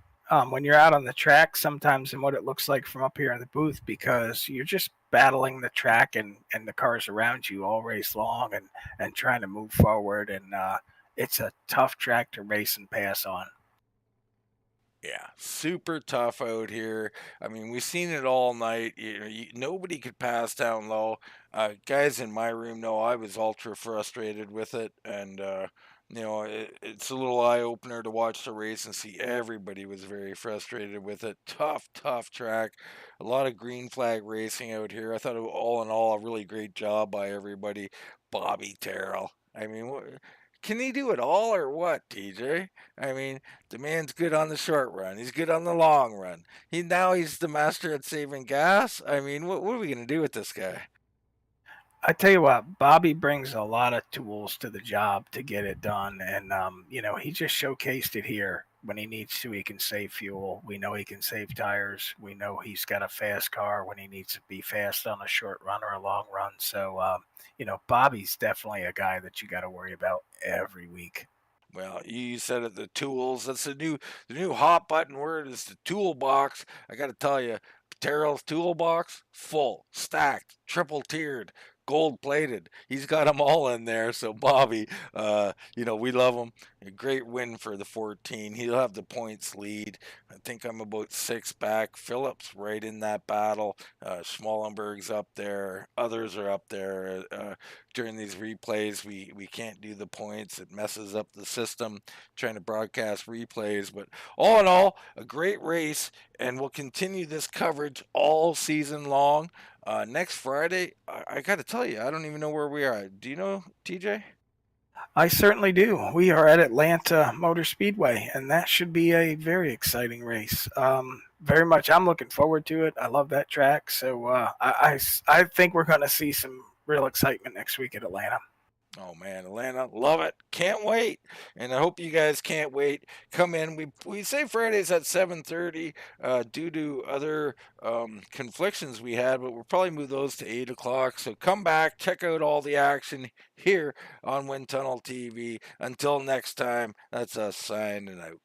when you're out on the track sometimes than what it looks like from up here in the booth, because you're just battling the track and the cars around you all race long and trying to move forward. And it's a tough track to race and pass on. Yeah, super tough out here. I mean, we've seen it all night. Nobody could pass down low. Guys in my room know I was ultra frustrated with it, and it's a little eye opener to watch the race and see everybody was very frustrated with it. Tough, tough track. A lot of green flag racing out here. I thought all in all a really great job by everybody. Bobby Terrell. I mean, can he do it all or what, TJ? I mean, the man's good on the short run. He's good on the long run. He's the master at saving gas. I mean, what are we gonna do with this guy? I tell you what, Bobby brings a lot of tools to the job to get it done, and he just showcased it here. When he needs to, he can save fuel. We know he can save tires. We know he's got a fast car when he needs to be fast on a short run or a long run. So, Bobby's definitely a guy that you got to worry about every week. Well, you said it, the tools. That's the new hot button word is the toolbox. I got to tell you, Terrell's toolbox full, stacked, triple tiered, gold plated. He's got them all in there. So Bobby, we love him. A great win for the 14. He'll have the points lead. I think I'm about 6 back. Phillips right in that battle. Schmallenberg's up there. Others are up there. During these replays, we can't do the points. It messes up the system trying to broadcast replays. But all in all, a great race, and we'll continue this coverage all season long. Next Friday, I got to tell you, I don't even know where we are. Do you know, TJ? I certainly do. We are at Atlanta Motor Speedway, and that should be a very exciting race. Very much, I'm looking forward to it. I love that track, so I think we're going to see some real excitement next week at Atlanta. Oh man, Atlanta, love it. Can't wait. And I hope you guys can't wait. Come in. We say Fridays at 7:30 due to other conflictions we had, but we'll probably move those to 8 o'clock. So come back, check out all the action here on Wind Tunnel TV. Until next time, that's us signing out.